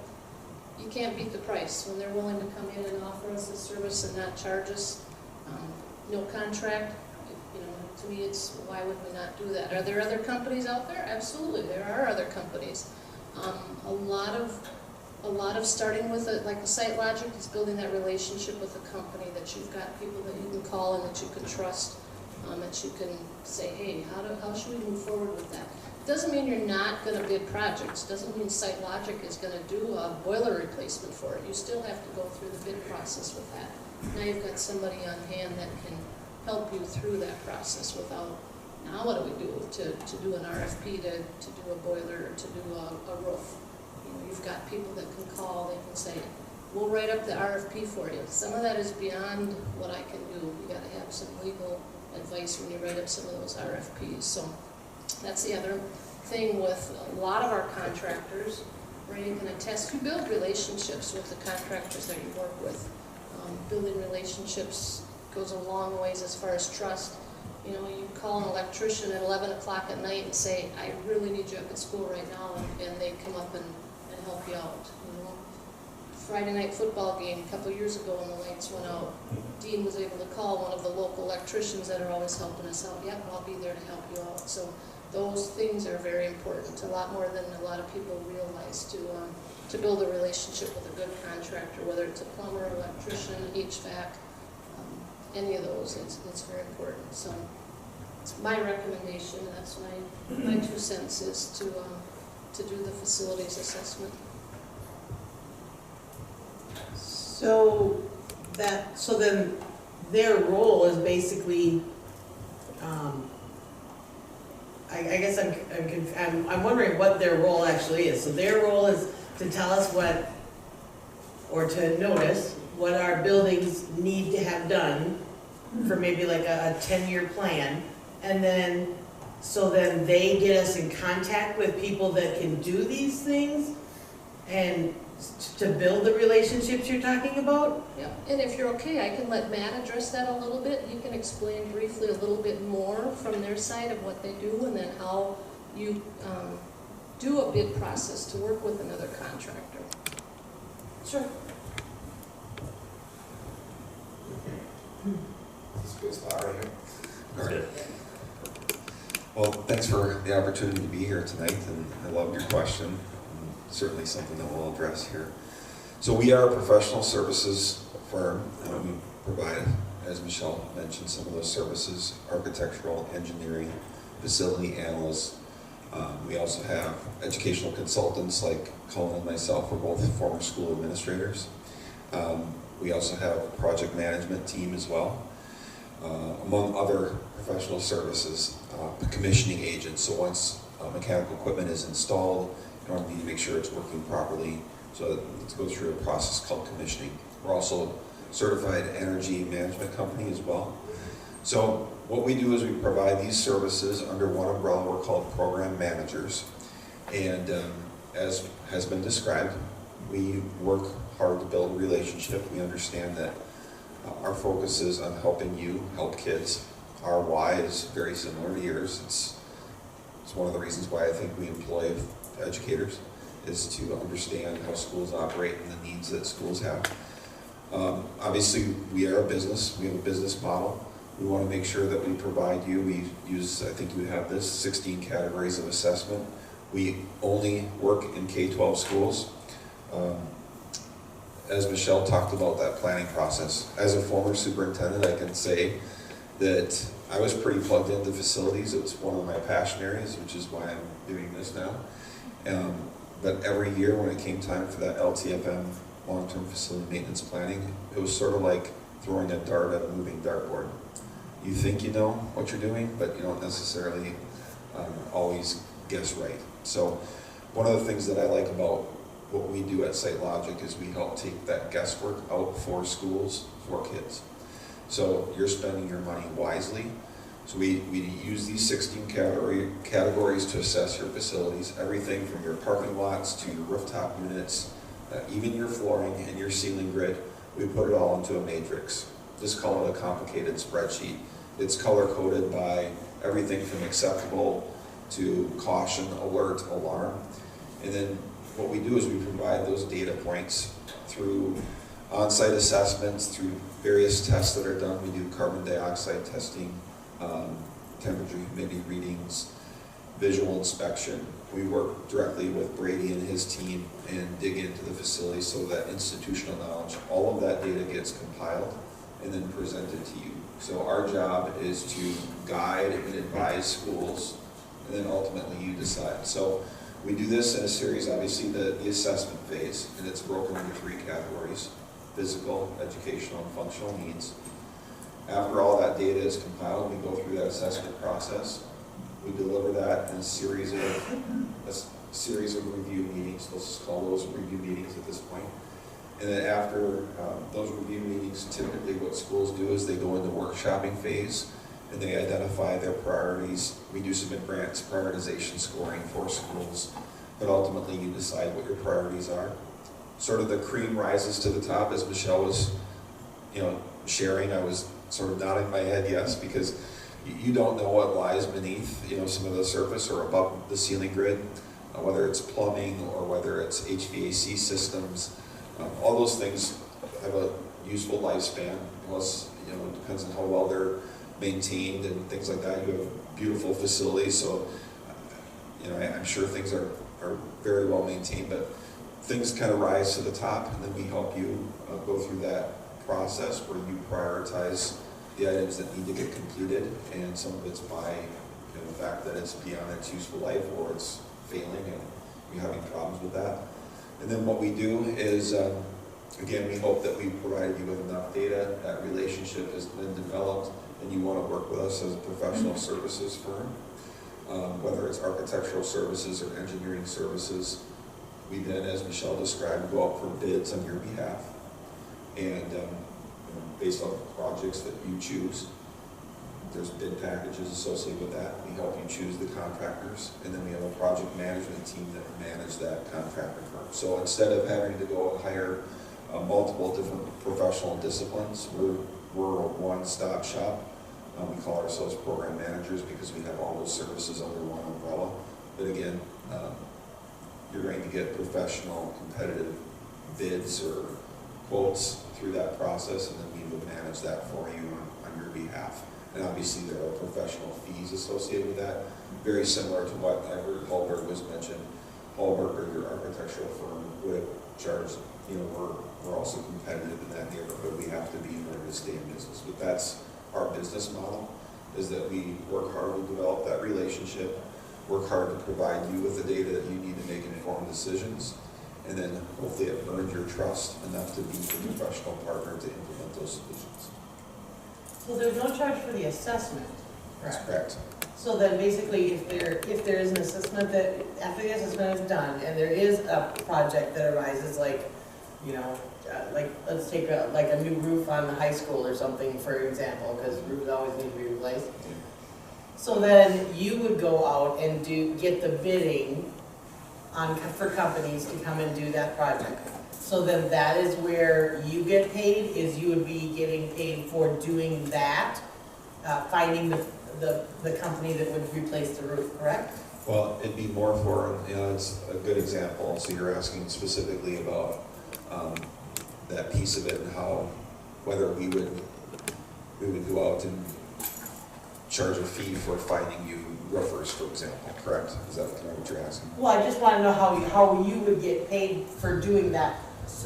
You can't beat the price when they're willing to come in and offer us a service and not charge us. No contract, to me it's, why would we not do that? Are there other companies out there? Absolutely, there are other companies. A lot of starting with like a SiteLogic is building that relationship with a company that you've got people that you can call and that you can trust, that you can say, hey, how should we move forward with that? Doesn't mean you're not going to bid projects. Doesn't mean SiteLogic is going to do a boiler replacement for it. You still have to go through the bid process with that. Now you've got somebody on hand that can help you through that process without, now what do we do to do an RFP, to do a boiler, to do a roof? You've got people that can call, they can say, we'll write up the RFP for you. Some of that is beyond what I can do. You got to have some legal advice when you write up some of those RFPs. So that's the other thing with a lot of our contractors. Ray can attest, you build relationships with the contractors that you work with. Building relationships goes a long ways as far as trust. You call an electrician at 11 o'clock at night and say, I really need you up at school right now, and they come up and help you out. Friday night football game a couple years ago when the lights went out, Dean was able to call one of the local electricians that are always helping us out. Yep, I'll be there to help you out. So those things are very important, a lot more than a lot of people realize, to build a relationship with a good contractor, whether it's a plumber, electrician, HVAC, any of those, it's very important. So it's my recommendation, that's my 2 cents, is to do the facilities assessment.
So then their role is basically, I guess I'm wondering what their role actually is. So their role is to tell us what, or to notice what our buildings need to have done for maybe like a 10-year plan, and then, so then they get us in contact with people that can do these things, and to build the relationships you're talking about?
Yeah, and if you're okay, I can let Matt address that a little bit. He can explain briefly a little bit more from their side of what they do, and then how you do a bid process to work with another contractor. Sure.
That's a good spot right here. All right.
Good.
Well, thanks for the opportunity to be here tonight, and I love your question. Certainly something that we'll address here. So we are a professional services firm. We provide as Michelle mentioned, some of those services, architectural, engineering, facility analysts. We also have educational consultants like Colin and myself, we're both former school administrators. We also have a project management team as well, among other professional services, commissioning agents. So once mechanical equipment is installed, you need to make sure it's working properly. So it goes through a process called commissioning. We're also certified energy management company as well. So what we do is we provide these services under one umbrella. We're called program managers. And as has been described, we work hard to build a relationship. We understand that our focus is on helping you help kids. Our why is very similar to yours. It's one of the reasons why I think we employ educators, is to understand how schools operate and the needs that schools have. Obviously, we are a business. We have a business model. We want to make sure that we provide you. We use, I think you have this, 16 categories of assessment. We only work in K-12 schools. As Michelle talked about that planning process, as a former superintendent, I can say that I was pretty plugged into facilities. It was one of my passion areas, which is why I'm doing this now. But every year when it came time for that LTFM, long-term facility maintenance planning, it was sort of like throwing a dart at a moving dartboard. You think you know what you're doing, but you don't necessarily always guess right. So one of the things that I like about what we do at SiteLogic is we help take that guesswork out for schools, for kids. So you're spending your money wisely. So we use these 16 categories to assess your facilities, everything from your parking lots to your rooftop units, even your flooring and your ceiling grid. We put it all into a matrix. Just call it a complicated spreadsheet. It's color-coded by everything from acceptable to caution, alert, alarm. And then what we do is we provide those data points through on-site assessments, through various tests that are done. We do carbon dioxide testing, temperature, humidity readings, visual inspection. We work directly with Brady and his team and dig into the facility so that institutional knowledge, all of that data gets compiled and then presented to you. So our job is to guide and advise schools, and then ultimately you decide. So we do this in a series, obviously the assessment phase, and it's broken into 3 categories: physical, educational, and functional needs. After all that data is compiled, we go through that assessment process. We deliver that in a series of review meetings. Let's just call those review meetings at this point. And then after those review meetings, typically what schools do is they go into workshopping phase and they identify their priorities. We do submit grants, prioritization scoring for schools, but ultimately you decide what your priorities are. Sort of the cream rises to the top, as Michelle was, sharing. I was sort of nodding my head yes, because you don't know what lies beneath, some of the surface or above the ceiling grid, whether it's plumbing or whether it's HVAC systems. All those things have a useful lifespan, plus, it depends on how well they're maintained and things like that. You have a beautiful facility, so, I'm sure things are very well maintained, but things kind of rise to the top, and then we help you go through that process where you prioritize the items that need to get completed, and some of it's by the fact that it's beyond its useful life or it's failing and you're having problems with that. And then what we do is, again, we hope that we provided you with enough data, that relationship has been developed, and you want to work with us as a professional services firm, whether it's architectural services or engineering services. We then, as Michelle described, go out for bids on your behalf. And based on the projects that you choose, there's bid packages associated with that. We help you choose the contractors, and then we have a project management team that manage that contractor firm. So instead of having to go and hire multiple different professional disciplines, we're a one-stop shop. We call ourselves program managers because we have all those services under one umbrella. But again, you're going to get professional, competitive bids or quotes through that process, and then we would manage that for you on your behalf. And obviously there are professional fees associated with that, very similar to what I heard Hallberg was mentioned. Hallmark or your architectural firm would charge, you know, we're also competitive in that neighborhood. We have to be in order to stay in business. But that's our business model, is that we work hard to develop that relationship, work hard to provide you with the data that you need to make informed decisions, and then hopefully it earns your trust enough to be a professional partner to implement those solutions.
So there's no charge for the assessment,
That's
correct?
correct.
So then basically, if there is an assessment that, after the assessment is done, and there is a project that arises, like, you know, like, let's take like a new roof on the high school or something, for example, because roofs always need to be replaced. So then you would go out and get the bidding for companies to come and do that project. So then that is where you get paid, is you would be getting paid for doing that, finding the company that would replace the roof, correct?
Well, it'd be more for, you know, it's a good example. So you're asking specifically about that piece of it and how, whether we would go out and charge a fee for finding you roofers, for example, correct? Is that kind of what you're asking?
Well, I just want to know how you would get paid for doing that,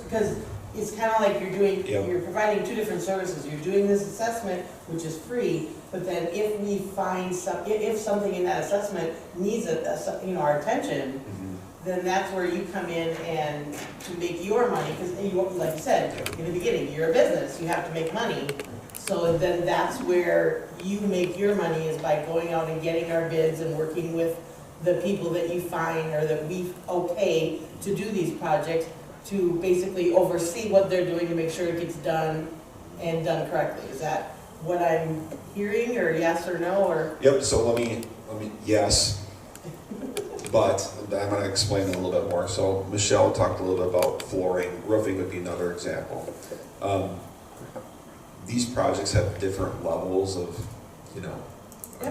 because it's kind of like you're providing two different services. You're doing this assessment, which is free, but then if we find if something in that assessment needs our attention, then that's where you come in and to make your money, because like you said in the beginning, you're a business, you have to make money. So then that's where you make your money, is by going out and getting our bids and working with the people that you find or that we okay to do these projects, to basically oversee what they're doing to make sure it gets done and done correctly. Is that what I'm hearing, or yes or no, or?
Yep, so let me yes, but I'm going to explain it a little bit more. So Michelle talked a little bit about flooring. Roofing would be another example. These projects have different levels of, you know,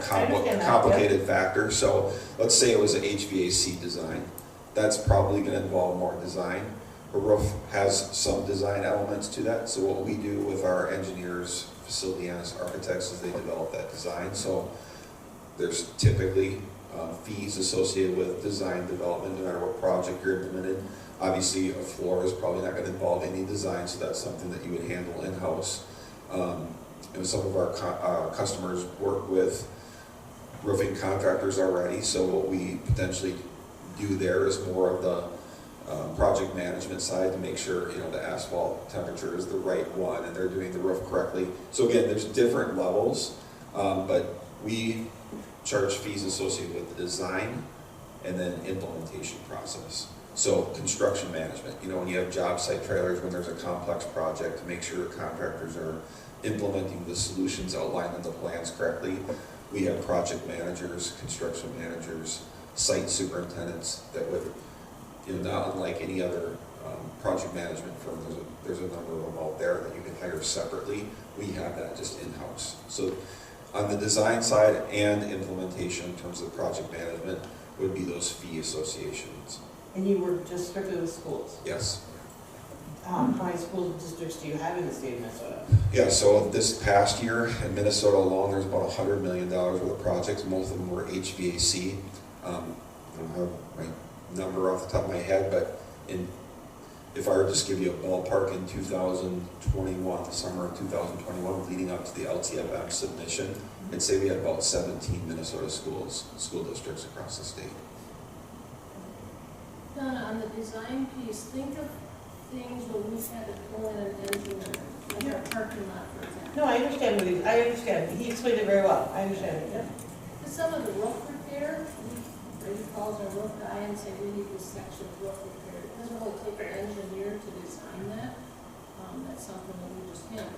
complicated factors. So let's say it was an HVAC design. That's probably going to involve more design. A roof has some design elements to that. So what we do with our engineers, facility architects, is they develop that design. So there's typically fees associated with design development, no matter what project you're implementing. Obviously, a floor is probably not going to involve any design, so that's something that you would handle in-house. And some of our customers work with roofing contractors already, so what we potentially do there is more of the project management side to make sure, you know, the asphalt temperature is the right one and they're doing the roof correctly. So again, there's different levels, but we charge fees associated with the design and then implementation process. So construction management, you know, when you have job site trailers, when there's a complex project, to make sure contractors are implementing the solutions outlined in the plans correctly, we have project managers, construction managers, site superintendents that would, you know, not unlike any other project management firm, there's a number of them out there that you can hire separately. We have that just in-house. So on the design side and implementation in terms of project management would be those fee associations.
And you work just strictly with schools?
Yes.
How many school districts do you have in the state of Minnesota?
Yeah, so this past year in Minnesota alone, there's about $100 million worth of projects. Most of them were HVAC. I don't have my number off the top of my head, but if I were to just give you a ballpark in 2021, the summer of 2021, leading up to the LTFM submission, I'd say we had about 17 Minnesota school districts across the state.
Donna, on the design piece, think of things where we've had to pull in an engineer, like our parking lot, for example.
No, I understand. I understand. He explained it very well. I understand it. Yeah.
Some of the roof repair, Brady calls our roof guy and say, we need this section of roof repair. It doesn't really take an engineer to design that. That's something that we just handle.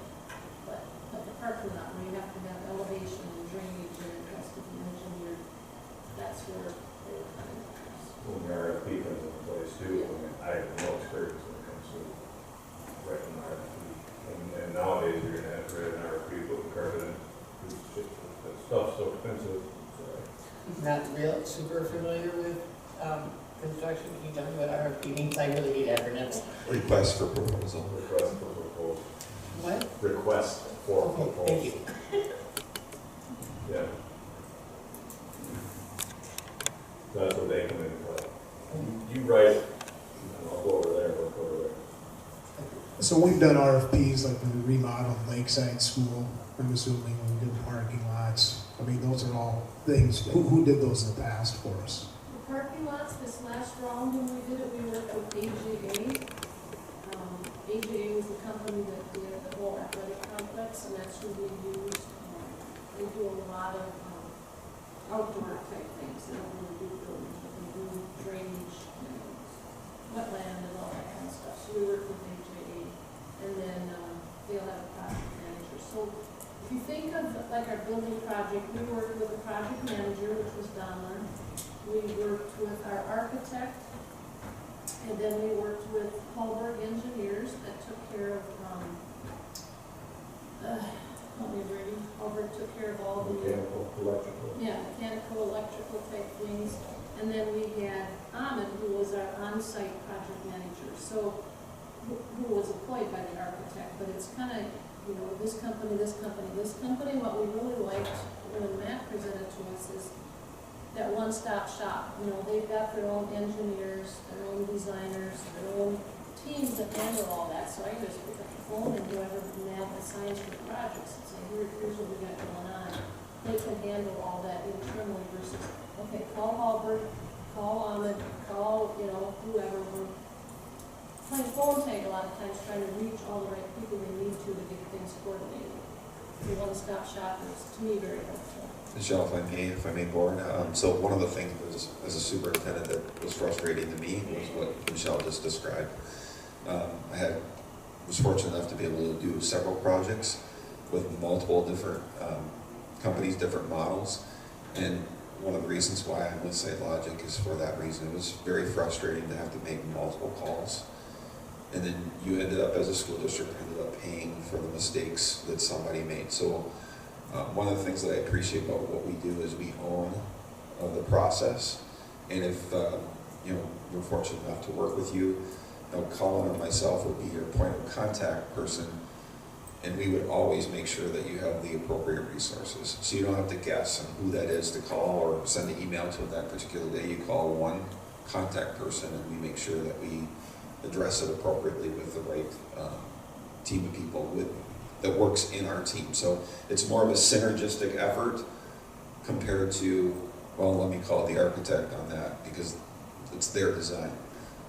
But the parking lot, where you have to have elevation and drainage and it has to be engineered, that's where they were coming from.
When the RFP comes into place too, I mean, I have no experience when it comes to writing an RFP. And nowadays, you're gonna have to write an RFP, put the carpet in. That stuff's so expensive.
Not real super familiar with construction. Can you tell me what RFP means? I really need acronyms.
Request for proposal.
Request for proposal.
What?
Request for proposal.
Thank you.
Yeah. That's what they come in for. You write it, and I'll go over there, look over there.
So we've done RFPs like with the remodeled Lakeside School, I'm assuming, when we did parking lots. I mean, those are all things, who did those in the past for us?
The parking lots, this last round when we did it, we worked with AJA. AJA was the company that did the whole athletic complex, and that's who we used. They do a lot of outdoor type things, they don't really do buildings, but they do drainage and wetland and all that kind of stuff. So we worked with AJA, and then they'll have a project manager. So if you think of like our building project, we worked with a project manager, which was Donner. We worked with our architect, and then we worked with Hallberg Engineers that took care of, help me, Brady, Hallberg took care of all the
Mechanical, electrical.
yeah, mechanical, electrical type things. And then we had Ahmed, who was our on-site project manager, so, who was employed by the architect, but it's kind of, you know, this company, this company, this company. What we really liked when Matt presented to us is that one-stop shop. You know, they've got their own engineers, their own designers, their own teams that handle all that. So I just pick up the phone and whoever Matt assigns for projects and say, here's what we got going on. They can handle all that internally versus, okay, call Hallberg, call Ahmed, call, you know, whoever. We're playing phone tag a lot of times, trying to reach all the right people we need to get things coordinated. The one-stop shop is, to me, very helpful.
Michelle, if I may board, so one of the things was, as a superintendent that was frustrating to me was what Michelle just described. I was fortunate enough to be able to do several projects with multiple different companies, different models, and one of the reasons why I'm with SiteLogic is for that reason. It was very frustrating to have to make multiple calls, and then you ended up, as a school district, ended up paying for the mistakes that somebody made. So one of the things that I appreciate about what we do is we own the process, and if you know, we're fortunate enough to work with you, Colin or myself would be your point of contact person, and we would always make sure that you have the appropriate resources. So you don't have to guess on who that is to call or send an email to that particular day. You call one contact person, and we make sure that we address it appropriately with the right team of people that works in our team. So it's more of a synergistic effort compared to, well, let me call the architect on that because it's their design.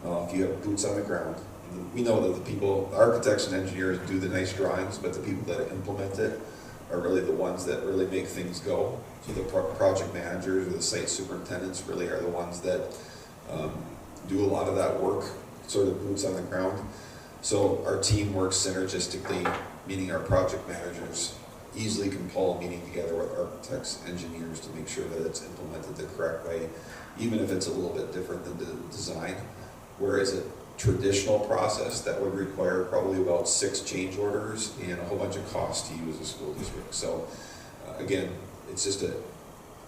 If you have boots on the ground, we know that the architects and engineers do the nice drawings, but the people that implement it are really the ones that really make things go. So the project managers or the site superintendents really are the ones that do a lot of that work, sort of boots on the ground. So our team works synergistically, meaning our project managers easily can pull a meeting together with architects, engineers to make sure that it's implemented the correct way, even if it's a little bit different than the design. Whereas a traditional process that would require probably about 6 change orders and a whole bunch of costs to you as a school district. So again, it's just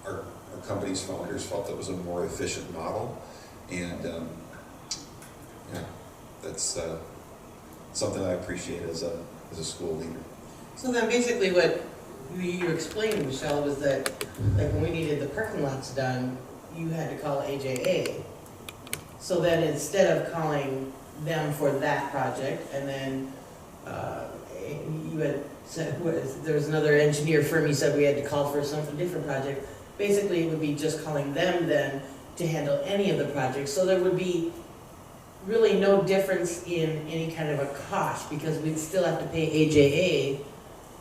our company's founders felt that was a more efficient model, and yeah, that's something I appreciate as a school leader.
So then basically what you explained, Michelle, was that like when we needed the parking lots done, you had to call AJA. So then instead of calling them for that project, and then you had said, there was another engineer firm you said we had to call for some different project, basically it would be just calling them then to handle any of the projects. So there would be really no difference in any kind of a cost, because we'd still have to pay AJA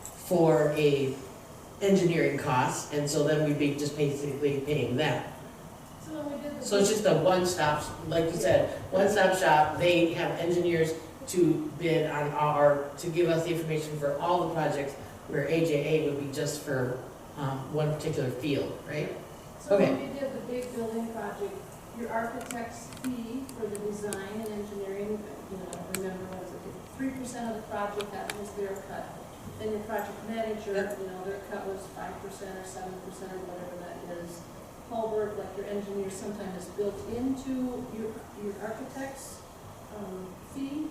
for a engineering cost, and so then we'd be just basically paying them. So it's just a one-stop, like you said, one-stop shop. They have engineers to bid on to give us the information for all the projects, where AJA would be just for one particular field, right?
So
Okay.
when we did the big building project, your architect's fee for the design and engineering, you know, remember, was it 3% of the project, that was their cut. Then your project manager, you know, their cut was 5% or 7% or whatever that is. Hallberg, like your engineer, sometimes is built into your architect's fee,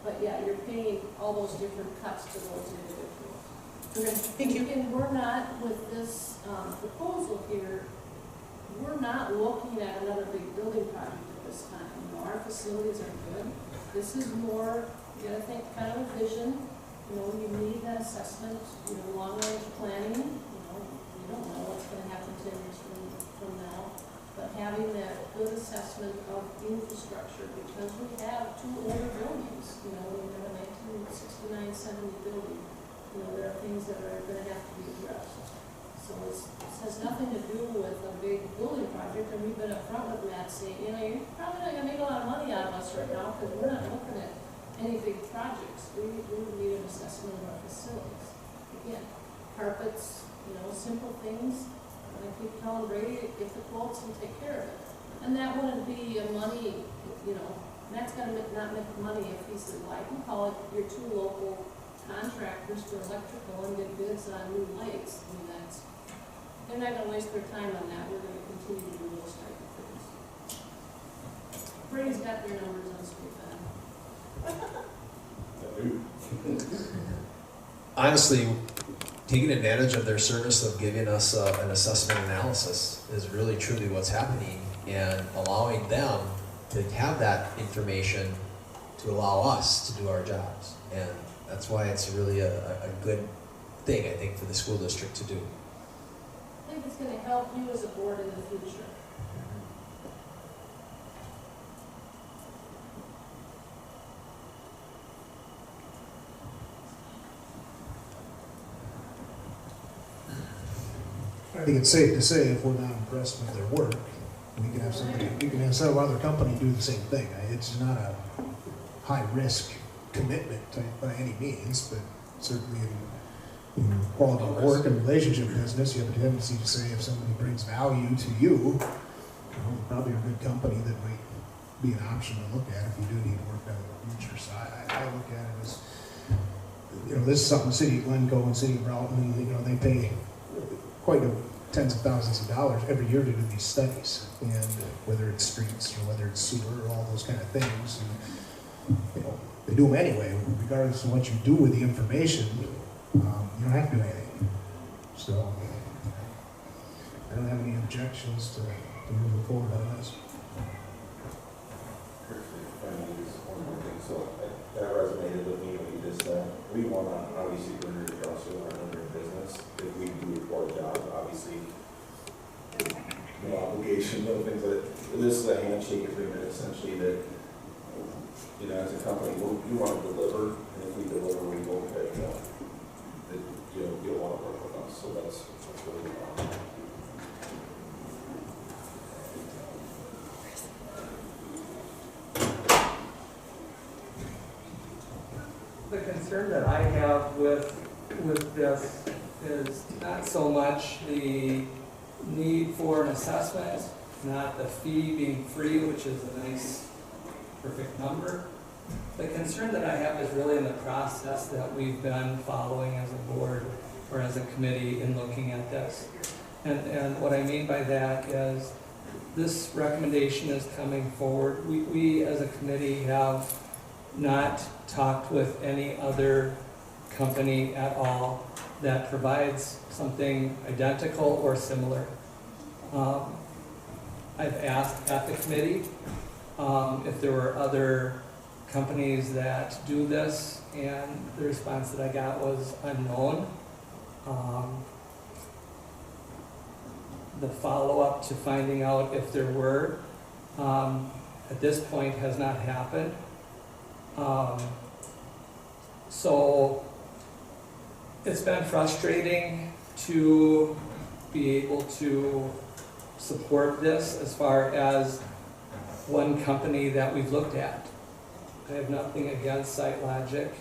but yeah, you're paying all those different cuts to those individuals.
Thank you.
And we're not, with this proposal here, we're not looking at another big building project at this time. You know, our facilities are good. This is more, you gotta think kind of a vision. You know, you need that assessment, you know, long-range planning. You know, you don't know what's gonna happen 10 years from now. But having that good assessment of infrastructure, because we have two older buildings, you know, we have a 1969-70 building. You know, there are things that are gonna have to be addressed. So this has nothing to do with a big building project, and we've been upfront with Matt saying, you know, you're probably not gonna make a lot of money out of us right now, because we're not looking at any big projects. We need an assessment of our facilities. Again, carpets, you know, simple things. And I keep telling Brady, get the quotes and take care of it. And that wouldn't be a money, you know, Matt's gonna not make money if he said, well, I can call it your two local contractors for electrical and get bids on new lights. I mean, they're not gonna waste their time on that. We're gonna continue to do those type of things. Brady's got their numbers on speed dial.
Honestly, taking advantage of their service of giving us an assessment analysis is really truly what's happening, and allowing them to have that information to allow us to do our jobs. And that's why it's really a good thing, I think, for the school district to do.
I think it's gonna help you as a board in the future.
I think it's safe to say if we're not impressed with their work, we can have some other company do the same thing. It's not a high-risk commitment by any means, but certainly in quality of work and relationship business, you have a tendency to say if somebody brings value to you, probably a good company that might be an option to look at if you do need to work down in the future. So I look at it as, this is something the city of Glencoe and city of Broughton, they pay quite tens of thousands of dollars every year to do these studies, and whether it's streets or whether it's sewer or all those kind of things, and they do them anyway, regardless of what you do with the information. You don't have to do anything. So I don't have any objections to moving forward on this.
So that resonated with me when you just said, we want to obviously bring your trust in our own business. If we do a poor job, obviously, no obligation, no things like that. This is a handshake agreement essentially that, as a company, we want to deliver, and if we deliver, we won't pay that. You'll want to work with us, so that's really important.
The concern that I have with this is not so much the need for an assessment, not the fee being free, which is a nice, perfect number. The concern that I have is really in the process that we've been following as a board or as a committee in looking at this. And what I mean by that is this recommendation is coming forward. We as a committee have not talked with any other company at all that provides something identical or similar. I've asked at the committee if there were other companies that do this, and the response that I got was unknown. The follow-up to finding out if there were, at this point, has not happened. So it's been frustrating to be able to support this as far as one company that we've looked at. I have nothing against SiteLogic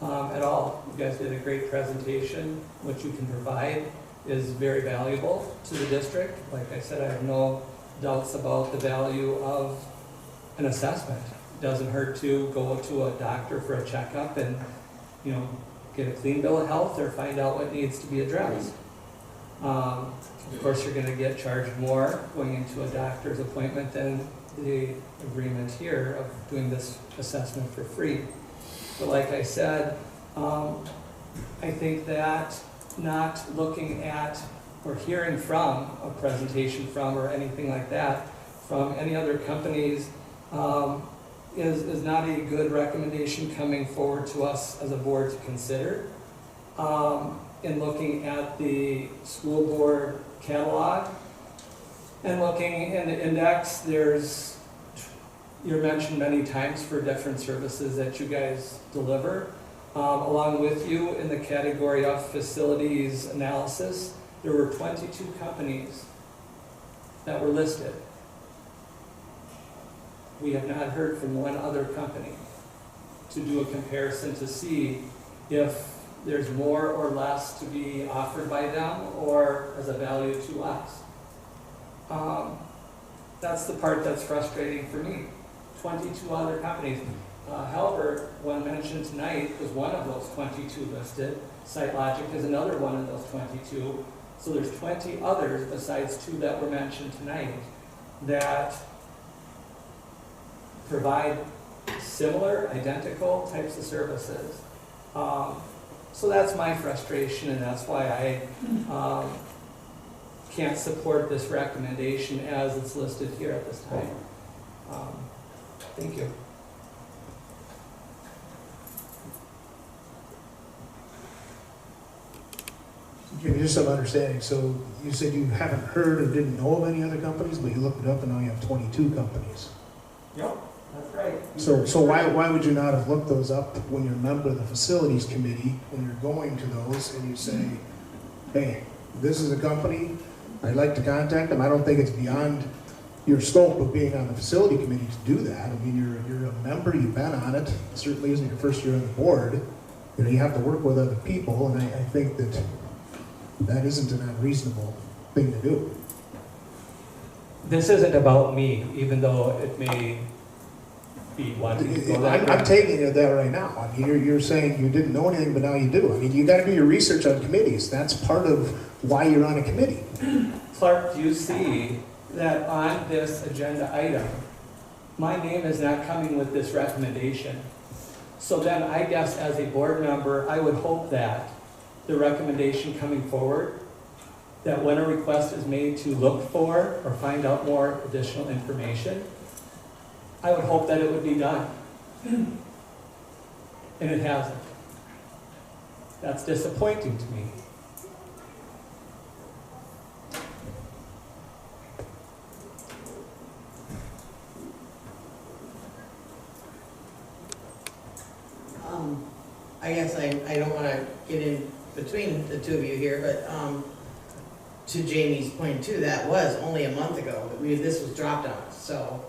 at all. You guys did a great presentation. What you can provide is very valuable to the district. Like I said, I have no doubts about the value of an assessment. It doesn't hurt to go to a doctor for a checkup and, get a clean bill of health or find out what needs to be addressed. Of course, you're going to get charged more going into a doctor's appointment than the agreement here of doing this assessment for free. But like I said, I think that not looking at or hearing from a presentation from or anything like that from any other companies is not a good recommendation coming forward to us as a board to consider. In looking at the school board catalog and looking in the index, you're mentioned many times for different services that you guys deliver. Along with you in the category of facilities analysis, there were 22 companies that were listed. We have not heard from one other company to do a comparison to see if there's more or less to be offered by them or as a value to us. That's the part that's frustrating for me. 22 other companies. Halbert, one mentioned tonight, was one of those 22 listed. SiteLogic is another one of those 22. So there's 20 others besides 2 that were mentioned tonight that provide similar, identical types of services. So that's my frustration, and that's why I can't support this recommendation as it's listed here at this time. Thank you.
Jimmy, just some understanding. So you said you haven't heard or didn't know of any other companies, but you looked it up and now you have 22 companies.
Yep, that's right.
So why would you not have looked those up when you're a member of the facilities committee and you're going to those and you say, hey, this is a company, I'd like to contact them. I don't think it's beyond your scope of being on the facility committee to do that. I mean, you're a member, you've been on it. It certainly isn't your first year on the board. You know, you have to work with other people, and I think that isn't an unreasonable thing to do.
This isn't about me, even though it may be wanting to go that way.
I'm taking it that right now. I mean, you're saying you didn't know anything, but now you do. I mean, you got to do your research on committees. That's part of why you're on a committee.
Clark, do you see that on this agenda item, my name is not coming with this recommendation? So then I guess as a board member, I would hope that the recommendation coming forward, that when a request is made to look for or find out more additional information, I would hope that it would be done. And it hasn't. That's disappointing to me.
I guess I don't want to get in between the two of you here, but to Jamie's point too, that was only a month ago that this was dropped on us. So,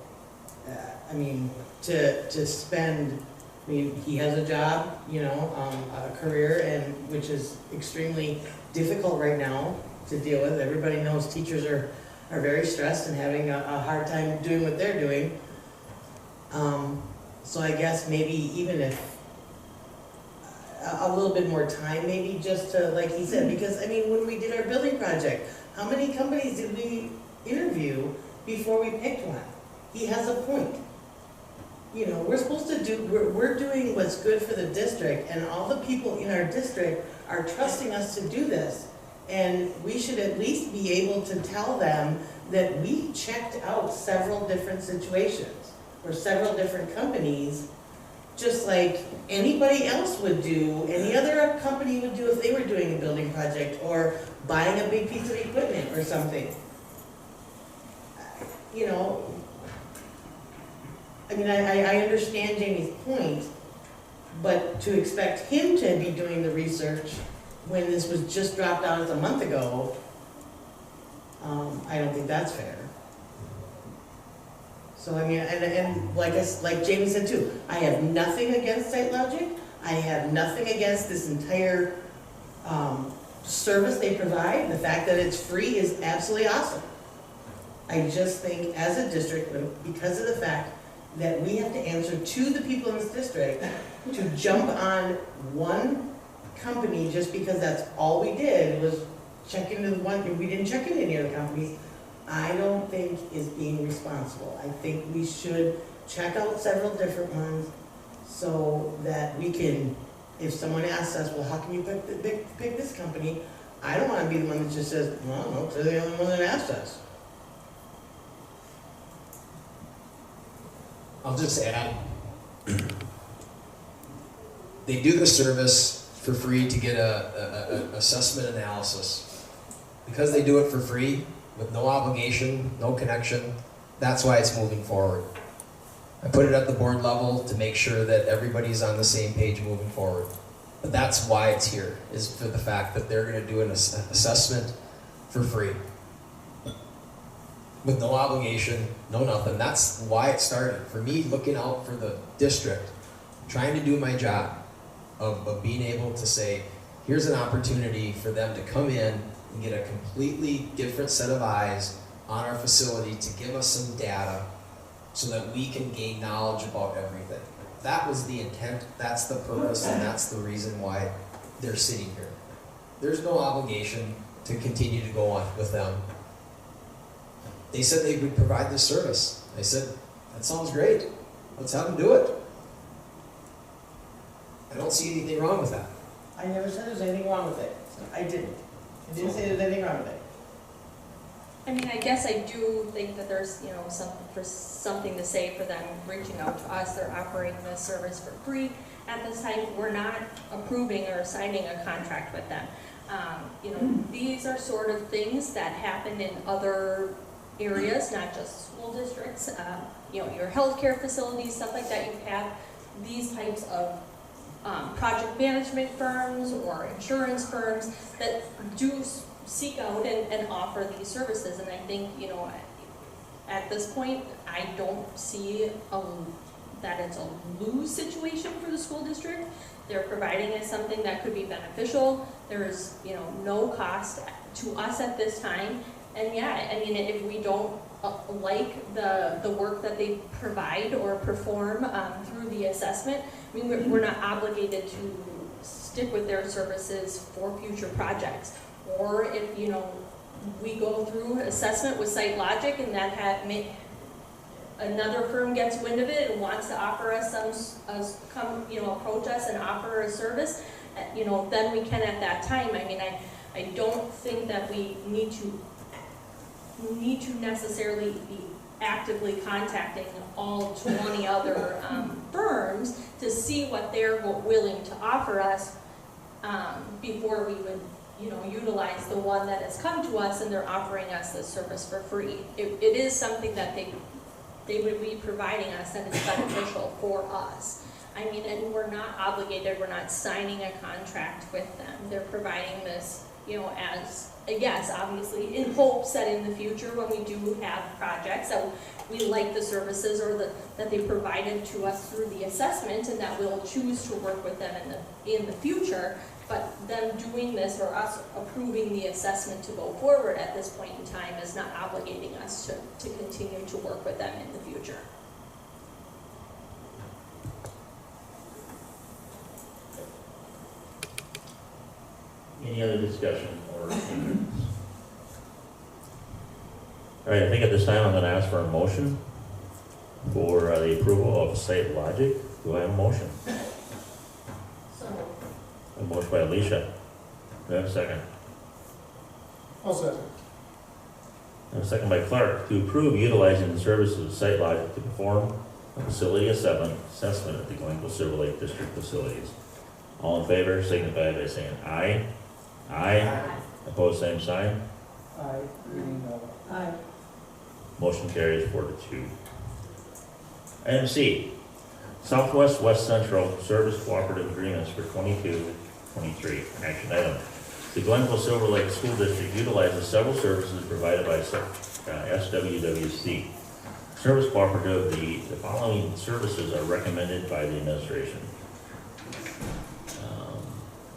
I mean, to spend, I mean, he has a job, you know, a career, and which is extremely difficult right now to deal with. Everybody knows teachers are very stressed and having a hard time doing what they're doing. So I guess maybe even if a little bit more time, maybe just to, like he said, because I mean, when we did our building project, how many companies did we interview before we picked one? He has a point. You know, we're supposed to do, we're doing what's good for the district, and all the people in our district are trusting us to do this. And we should at least be able to tell them that we checked out several different situations or several different companies, just like anybody else would do, any other company would do if they were doing a building project or buying a big piece of equipment or something. You know, I mean, I understand Jamie's point, but to expect him to be doing the research when this was just dropped out a month ago, I don't think that's fair. So I mean, and like Jamie said too, I have nothing against SiteLogic. I have nothing against this entire service they provide. The fact that it's free is absolutely awesome. I just think as a district, because of the fact that we have to answer to the people in this district, to jump on one company just because that's all we did was check into the one, we didn't check into any other companies, I don't think is being responsible. I think we should check out several different ones so that we can, if someone asks us, well, how can you pick this company? I don't want to be the one that just says, well, no, they're the only one that asked us.
I'll just add, they do the service for free to get a assessment analysis. Because they do it for free, with no obligation, no connection, that's why it's moving forward. I put it at the board level to make sure that everybody's on the same page moving forward. But that's why it's here, is for the fact that they're gonna do an assessment for free. With no obligation, no nothing. That's why it started. For me, looking out for the district, trying to do my job of being able to say, here's an opportunity for them to come in and get a completely different set of eyes on our facility to give us some data so that we can gain knowledge about everything. That was the intent, that's the purpose, and that's the reason why they're sitting here. There's no obligation to continue to go on with them. They said they would provide this service. I said, that sounds great. Let's have them do it. I don't see anything wrong with that.
I never said there's anything wrong with it. I didn't. I didn't say there's anything wrong with it.
I mean, I guess I do think that there's, something to say for them reaching out to us. They're operating this service for free. At this time, we're not approving or signing a contract with them. These are sort of things that happen in other areas, not just school districts. Your healthcare facilities, stuff like that. You have these types of project management firms or insurance firms that do seek out and offer these services. And I think, at this point, I don't see that it's a lose situation for the school district. They're providing us something that could be beneficial. There is, no cost to us at this time. And yeah, I mean, if we don't like the work that they provide or perform through the assessment, I mean, we're not obligated to stick with their services for future projects. Or if, we go through assessment with Site Logic and that another firm gets wind of it and wants to offer us approach us and offer a service, then we can at that time. I mean, I don't think that we need to necessarily be actively contacting all 20 other firms to see what they're willing to offer us before we would utilize the one that has come to us and they're offering us this service for free. It is something that they would be providing us and it's beneficial for us. I mean, and we're not obligated, we're not signing a contract with them. They're providing this, as, yes, obviously in hopes that in the future when we do have projects that we like the services or that they provided to us through the assessment and that we'll choose to work with them in the future. But them doing this or us approving the assessment to go forward at this point in time is not obligating us to continue to work with them in the future.
Any other discussion or opinions? All right, I think at this time I'm going to ask for a motion for the approval of Site Logic. Do I have a motion? A motion by Alicia. Do I have a second?
I'll second.
And a second by Clark to approve utilizing the services of Site Logic to perform a facility assessment at the Glencoe-Silver Lake District facilities. All in favor, signify by saying aye. Aye. Opposed, same sign.
Aye. No.
Aye.
Motion carries 4-2. Item C, Southwest West Central Service Cooperative Agreements for 22-23. Action item. The Glencoe-Silver Lake School District utilizes several services provided by SWWC. Service Cooperative, the following services are recommended by the administration.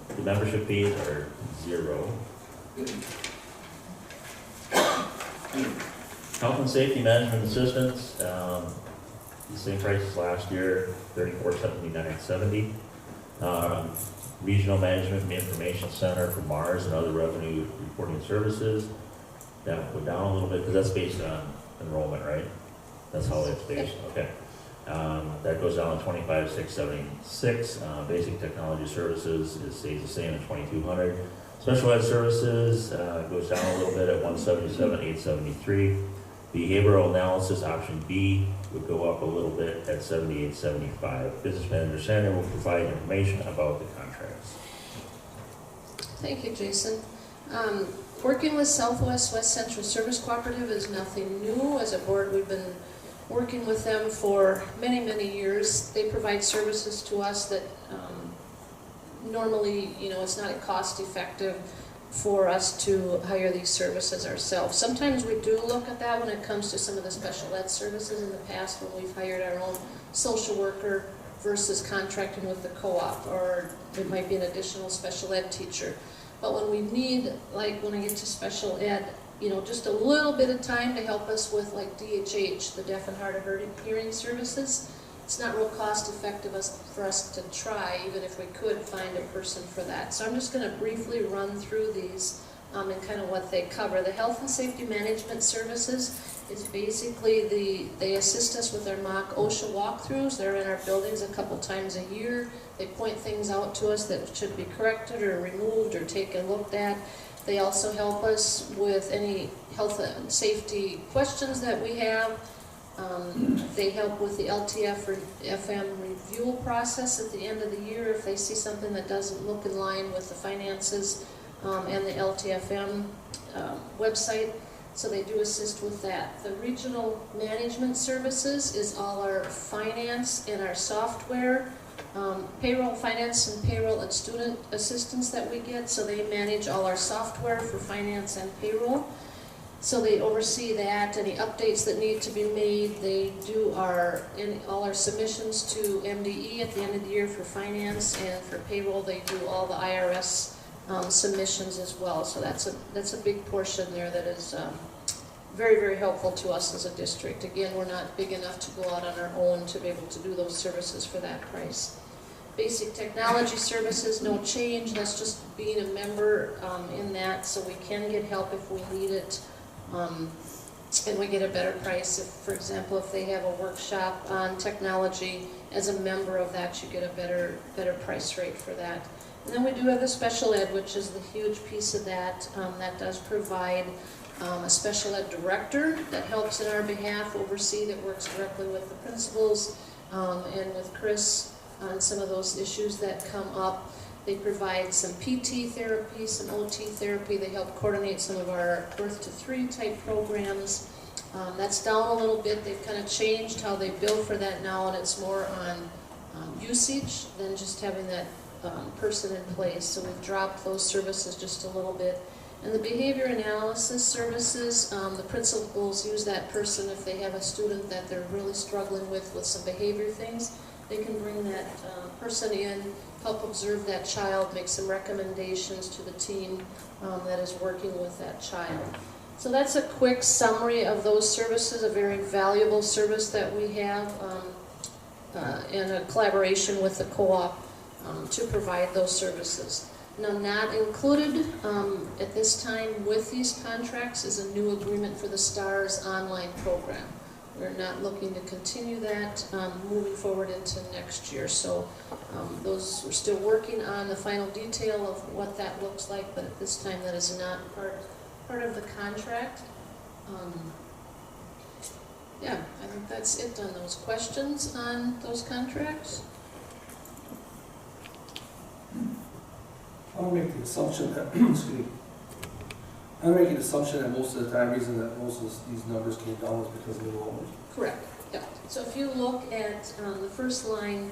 The membership fees are $0. Health and safety management assistance, the same price as last year, $34.79.70. Regional Management and Information Center for MARS and other revenue reporting services. That went down a little bit because that's based on enrollment, right? That's how it's based. Okay. That goes down to $25,676. Basic technology services stays the same at $2,200. Special ed services goes down a little bit at $177,873. Behavioral analysis, option B, would go up a little bit at $78.75. Business Manager Sander will provide information about the contracts.
Thank you, Jason. Working with Southwest West Central Service Cooperative is nothing new. As a board, we've been working with them for many, many years. They provide services to us that normally, it's not cost effective for us to hire these services ourselves. Sometimes we do look at that when it comes to some of the special ed services in the past, when we've hired our own social worker versus contracting with the co-op, or it might be an additional special ed teacher. But when we need, like when I get to special ed, just a little bit of time to help us with like DHH, the deaf and hard of hearing services, it's not real cost effective for us to try, even if we could find a person for that. So I'm just going to briefly run through these and kind of what they cover. The health and safety management services is basically they assist us with our mock OSHA walkthroughs. They're in our buildings a couple times a year. They point things out to us that should be corrected or removed or taken looked at. They also help us with any health and safety questions that we have. They help with the LTF or FM review process at the end of the year if they see something that doesn't look in line with the finances and the LTFM website. So they do assist with that. The regional management services is all our finance and our software, payroll, finance and payroll and student assistance that we get. So they manage all our software for finance and payroll. So they oversee that, any updates that need to be made. They do all our submissions to MDE at the end of the year for finance, and for payroll they do all the IRS submissions as well. So that's a big portion there that is very, very helpful to us as a district. Again, we're not big enough to go out on our own to be able to do those services for that price. Basic technology services, no change. That's just being a member in that, so we can get help if we need it. And we get a better price. If, for example, if they have a workshop on technology, as a member of that, you get a better price rate for that. And then we do have the special ed, which is the huge piece of that. That does provide a special ed director that helps in our behalf, oversee, that works directly with the principals and with Chris on some of those issues that come up. They provide some PT therapy, some OT therapy. They help coordinate some of our birth to 3 type programs. That's down a little bit. They've kind of changed how they bill for that now, and it's more on usage than just having that person in place. So we've dropped those services just a little bit. And the behavior analysis services, the principals use that person if they have a student that they're really struggling with some behavior things. They can bring that person in, help observe that child, make some recommendations to the team that is working with that child. So that's a quick summary of those services, a very valuable service that we have in a collaboration with the co-op to provide those services. Now, not included at this time with these contracts is a new agreement for the STARS online program. We're not looking to continue that moving forward into next year. So we're still working on the final detail of what that looks like, but at this time that is not part of the contract. Yeah, I think that's it on those questions on those contracts.
I'll make the assumption that, excuse me, I'm making the assumption that most of the time, reason that most of these numbers came down was because of the enrollment.
Correct, yeah. So if you look at the first line,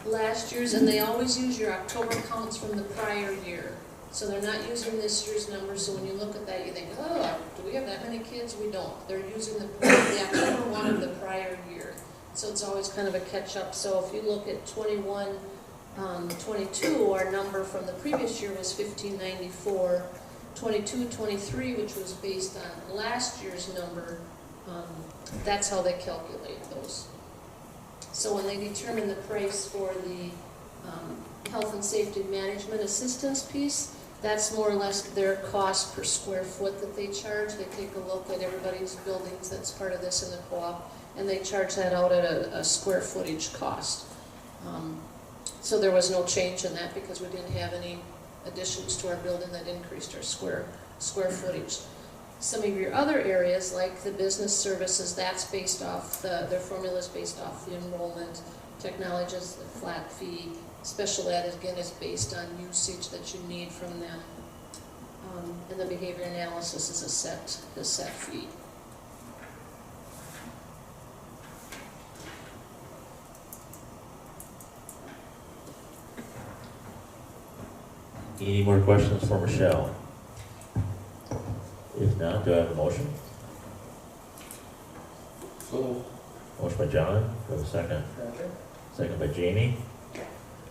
last year's, and they always use your October counts from the prior year. So they're not using this year's numbers, so when you look at that, you think, oh, do we have that many kids? We don't. They're using the October one of the prior year. So it's always kind of a catch-up. So if you look at 21, 22, our number from the previous year was 1594. 22, 23, which was based on last year's number, that's how they calculate those. So when they determine the price for the health and safety management assistance piece, that's more or less their cost per square foot that they charge. They take a look at everybody's buildings that's part of this in the co-op, and they charge that out at a square footage cost. So there was no change in that because we didn't have any additions to our building that increased our square footage. some of your other areas, like the business services, that's based off, their formula is based off the enrollment. Technology is the flat fee. Special ed, again, is based on usage that you need from them. And the behavior analysis is a set fee.
Any more questions for Michelle? If not, do I have a motion?
So,
Motion by John, do I have a second? Second by Jamie.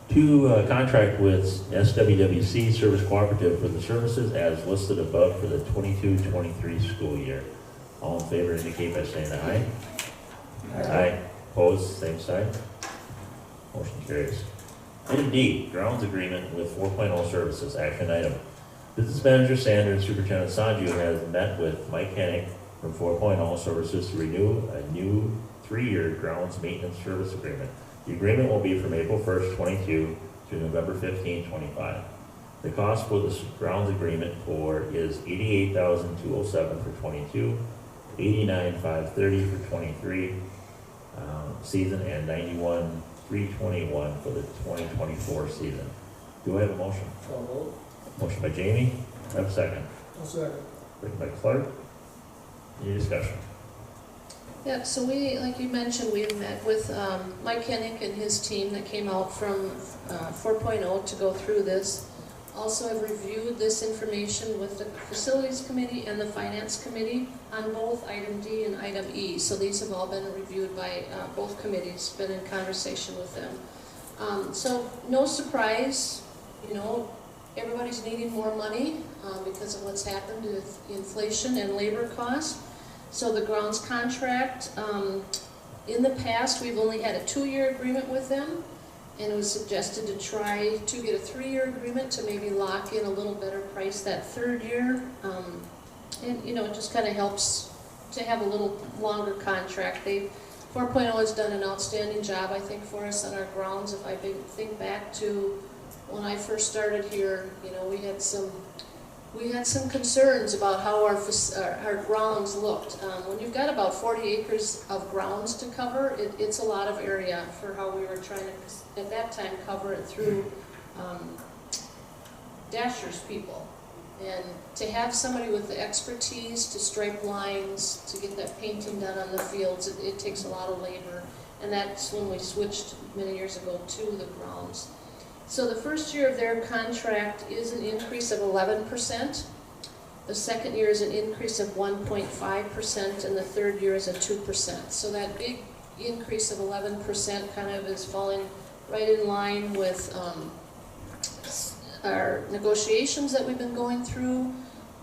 To contract with SWWC Service Cooperative for the services as listed above for the 22-23 school year. All in favor indicate by saying aye. Aye. Opposed, same sign. Motion carries. Item D, grounds agreement with 4.0 services, action item. Business Manager Sanders, Superintendent Sanju has met with Mike Hennig from 4.0 Services to renew a new 3-year grounds maintenance service agreement. The agreement will be from April 1st, 22 to November 15, 25. The cost for this grounds agreement is $88,207 for 22, $89,530 for 23 season, and $91,321 for the 2024 season. Do I have a motion? Motion by Jamie. I have a second.
Second.
Second by Clark. Any discussion?
Yeah, so we, like you mentioned, we met with Mike Hennig and his team that came out from 4.0 to go through this. Also, I've reviewed this information with the Facilities Committee and the Finance Committee on both item D and item E. So these have all been reviewed by both committees, been in conversation with them. So no surprise, you know, everybody's needing more money because of what's happened with inflation and labor costs. So the grounds contract, in the past, we've only had a 2-year agreement with them, and it was suggested to try to get a 3-year agreement to maybe lock in a little better price that 3rd year. And, you know, it just kind of helps to have a little longer contract. 4.0 has done an outstanding job, I think, for us on our grounds. If I think back to when I first started here, you know, we had some concerns about how our grounds looked. When you've got about 40 acres of grounds to cover, it's a lot of area for how we were trying to, at that time, cover it through Dasher's people. And to have somebody with the expertise to stripe lines, to get that painting done on the fields, it takes a lot of labor. And that's when we switched many years ago to the grounds. So the first year of their contract is an increase of 11%. The second year is an increase of 1.5%, and the third year is a 2%. So that big increase of 11% kind of is falling right in line with our negotiations that we've been going through.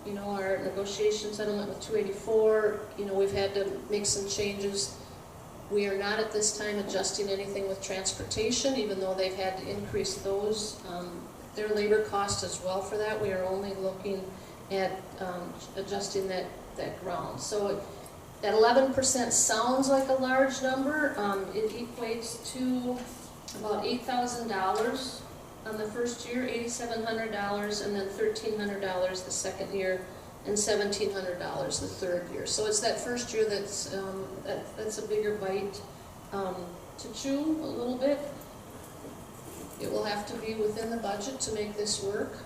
You know, our negotiation settlement with 284, you know, we've had to make some changes. We are not at this time adjusting anything with transportation, even though they've had to increase those, their labor cost as well for that. We are only looking at adjusting that ground. So that 11% sounds like a large number. It equates to about $8,000 on the first year, $8,700, and then $1,300 the second year, and $1,700 the third year. So it's that first year that's a bigger bite to chew a little bit. It will have to be within the budget to make this work.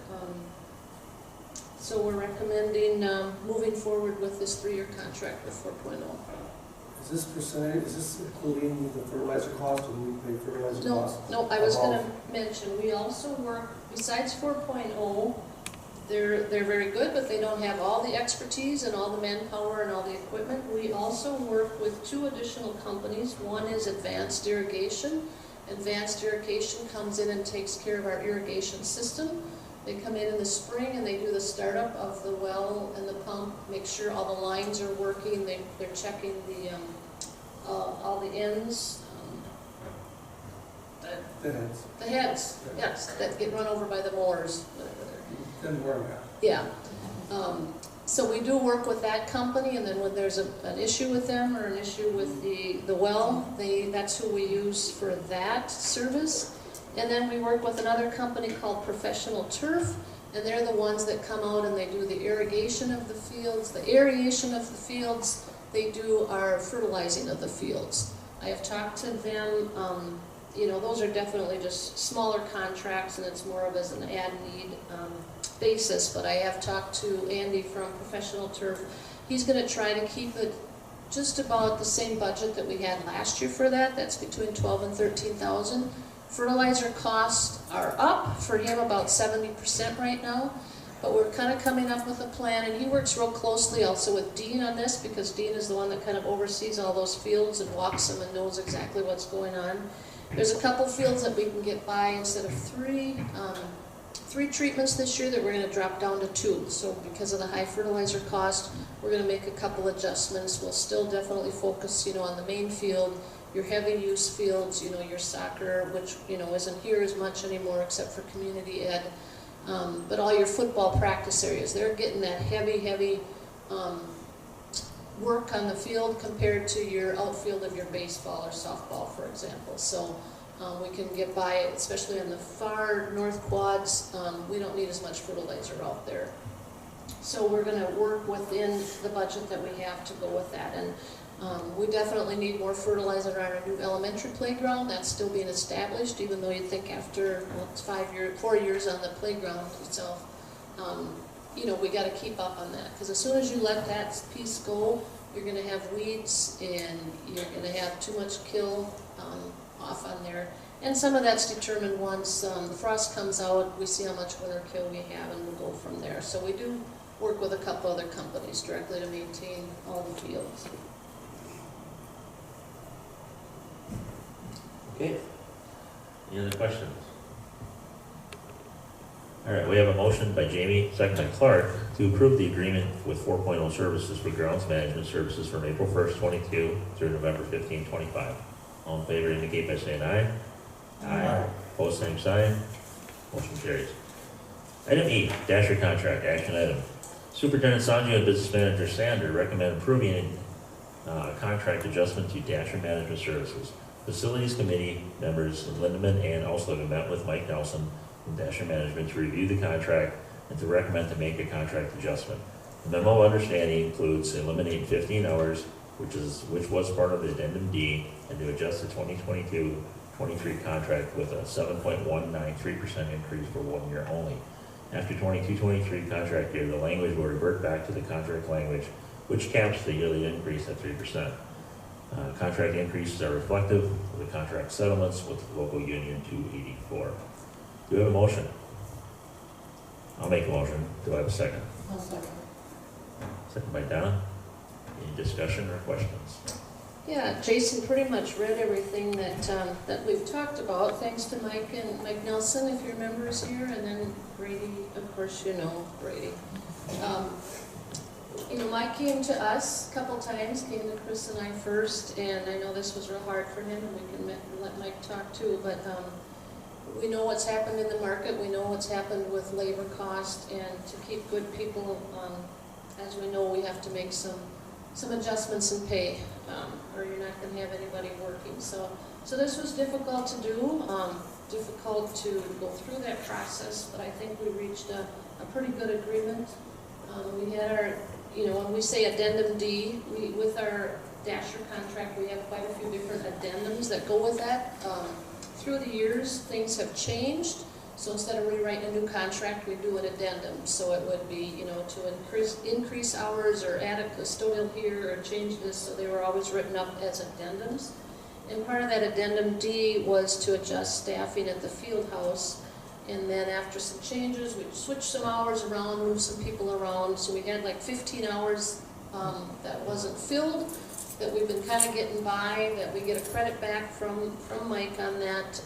So we're recommending moving forward with this 3-year contract with 4.0.
is this percentage, is this including the fertilizer cost, or do we pay fertilizer cost?
No, I was going to mention, we also work, besides 4.0, they're very good, but they don't have all the expertise and all the manpower and all the equipment. We also work with 2 additional companies. One is Advanced Irrigation. Advanced Irrigation comes in and takes care of our irrigation system. They come in the spring and they do the startup of the well and the pump, make sure all the lines are working. They're checking the all the ends. The heads, yes, that get run over by the mowers.
Didn't worry about it.
Yeah. So we do work with that company, and then when there's an issue with them or an issue with the well, that's who we use for that service. And then we work with another company called Professional Turf. and they're the ones that come out and they do the irrigation of the fields, the aeration of the fields, they do our fertilizing of the fields. I have talked to them, you know, those are definitely just smaller contracts and it's more of as an ad need basis, but I have talked to Andy from Professional Turf. He's gonna try to keep it just about the same budget that we had last year for that. That's between 12 and 13,000. Fertilizer costs are up for him about 70% right now, but we're kind of coming up with a plan, and he works real closely also with Dean on this, because Dean is the one that kind of oversees all those fields and walks them and knows exactly what's going on. There's a couple fields that we can get by instead of three treatments this year that we're going to drop down to 2. So because of the high fertilizer cost, we're going to make a couple adjustments. We'll still definitely focus, you know, on the main field, your heavy use fields, you know, your soccer, which, you know, isn't here as much anymore except for community ed. But all your football practice areas, they're getting that heavy work on the field compared to your outfield of your baseball or softball, for example. So we can get by, especially on the far north quads, we don't need as much fertilizer out there. So we're going to work within the budget that we have to go with that. And we definitely need more fertilizer on our new elementary playground. That's still being established, even though you'd think after, well, it's 4 years on the playground itself. You know, we got to keep up on that, because as soon as you let that piece go, you're going to have weeds and you're going to have too much kill off on there. And some of that's determined once the frost comes out, we see how much winter kill we have, and we'll go from there. So we do work with a couple other companies directly to maintain all the fields.
Okay. Any other questions? All right, we have a motion by Jamie, second by Clark, to approve the agreement with 4.0 Services for grounds management services from April 1st, 22 through November 15, 25. All in favor indicate by saying aye. Aye. Opposed, same sign. Motion carries. Item E, Dasher contract, action item. Superintendent Sanju and Business Manager Sander recommend approving contract adjustment to Dasher Management Services. Facilities Committee members in Lindeman and Ausleben met with Mike Nelson from Dasher Management to review the contract and to recommend to make a contract adjustment. The memo of understanding includes eliminating 15 hours, which was part of the Addendum D, and to adjust the 2022-23 contract with a 7.193% increase for 1 year only. After 22-23 contract year, the language will revert back to the contract language, which caps the yearly increase at 3%. Contract increases are reflective of the contract settlements with local union 284. Do we have a motion? I'll make a motion. Do I have a second?
I'll second.
Second by Donna. Any discussion or questions?
Yeah, Jason pretty much read everything that we've talked about, thanks to Mike and Mike Nelson, if you remember, is here, and then Brady, of course you know Brady. You know, Mike came to us a couple times, came to Chris and I first, and I know this was real hard for him, and we can let Mike talk too, but we know what's happened in the market, we know what's happened with labor cost, and to keep good people, as we know, we have to make some adjustments in pay, or you're not going to have anybody working. So this was difficult to do, difficult to go through that process, but I think we reached a pretty good agreement. We had our, you know, when we say Addendum D, with our Dasher contract, we have quite a few different addendums that go with that. Through the years, things have changed. So instead of rewriting a new contract, we do an addendum. So it would be, you know, to increase hours or add a custodial here or change this. So they were always written up as addendums. And part of that Addendum D was to adjust staffing at the field house. And then after some changes, we switched some hours around, moved some people around. So we had like 15 hours that wasn't filled, that we've been kind of getting by, that we get a credit back from Mike on that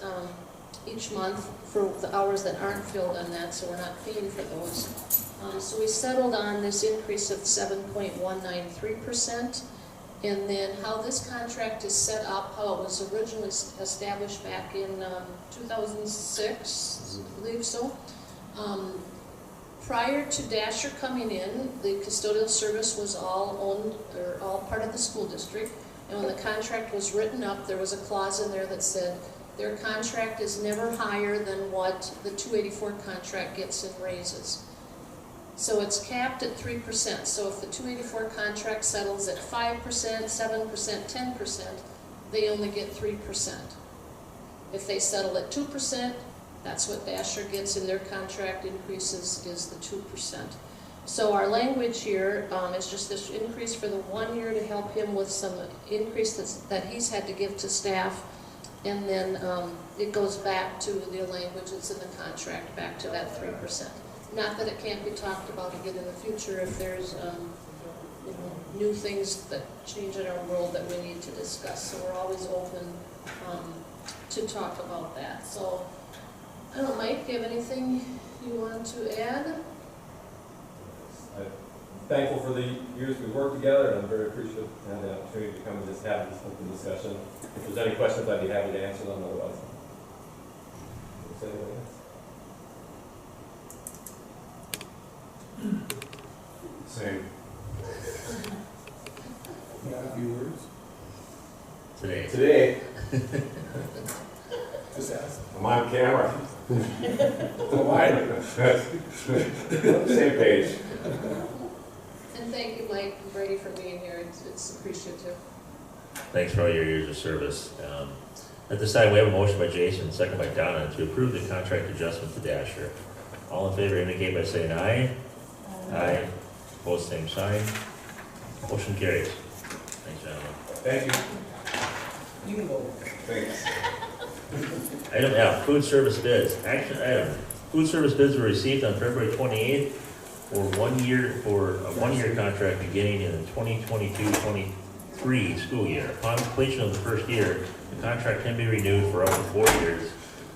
each month for the hours that aren't filled on that, so we're not paying for those. So we settled on this increase of 7.193%. And then how this contract is set up, how it was originally established back in 2006, I believe so. Prior to Dasher coming in, the custodial service was all owned, or all part of the school district. And when the contract was written up, there was a clause in there that said, Their contract is never higher than what the 284 contract gets in raises. So it's capped at 3%. So if the 284 contract settles at 5%, 7%, 10%, they only get 3%. If they settle at 2%, that's what Dasher gets in their contract increases, is the 2%. So our language here is just this increase for the 1 year to help him with some increase that he's had to give to staff. And then it goes back to the language that's in the contract, back to that 3%. Not that it can't be talked about again in the future if there's new things that change in our world that we need to discuss. So we're always open to talk about that. So, I don't know, Mike, do you have anything you want to add?
I'm thankful for the years we've worked together, and I'm very appreciative to have the opportunity to come and just have this open discussion. If there's any questions, I'd be happy to answer them, otherwise. Is there anything else?
Same.
Got a few words?
Today,
Just ask.
I'm on camera.
Why?
Same page.
And thank you, Mike and Brady, for being here. It's appreciative.
Thanks for all your years of service. At this time, we have a motion by Jason, second by Donna, to approve the contract adjustment to Dasher. All in favor indicate by saying aye. Aye. Opposed, same sign. Motion carries. Thanks, gentlemen.
Thank you.
You can go.
Thanks.
Item F, food service bids. Action item. Food service bids were received on February 28th for a one-year contract beginning in the 2022-23 school year. Upon completion of the first year, the contract can be renewed for up to 4 years.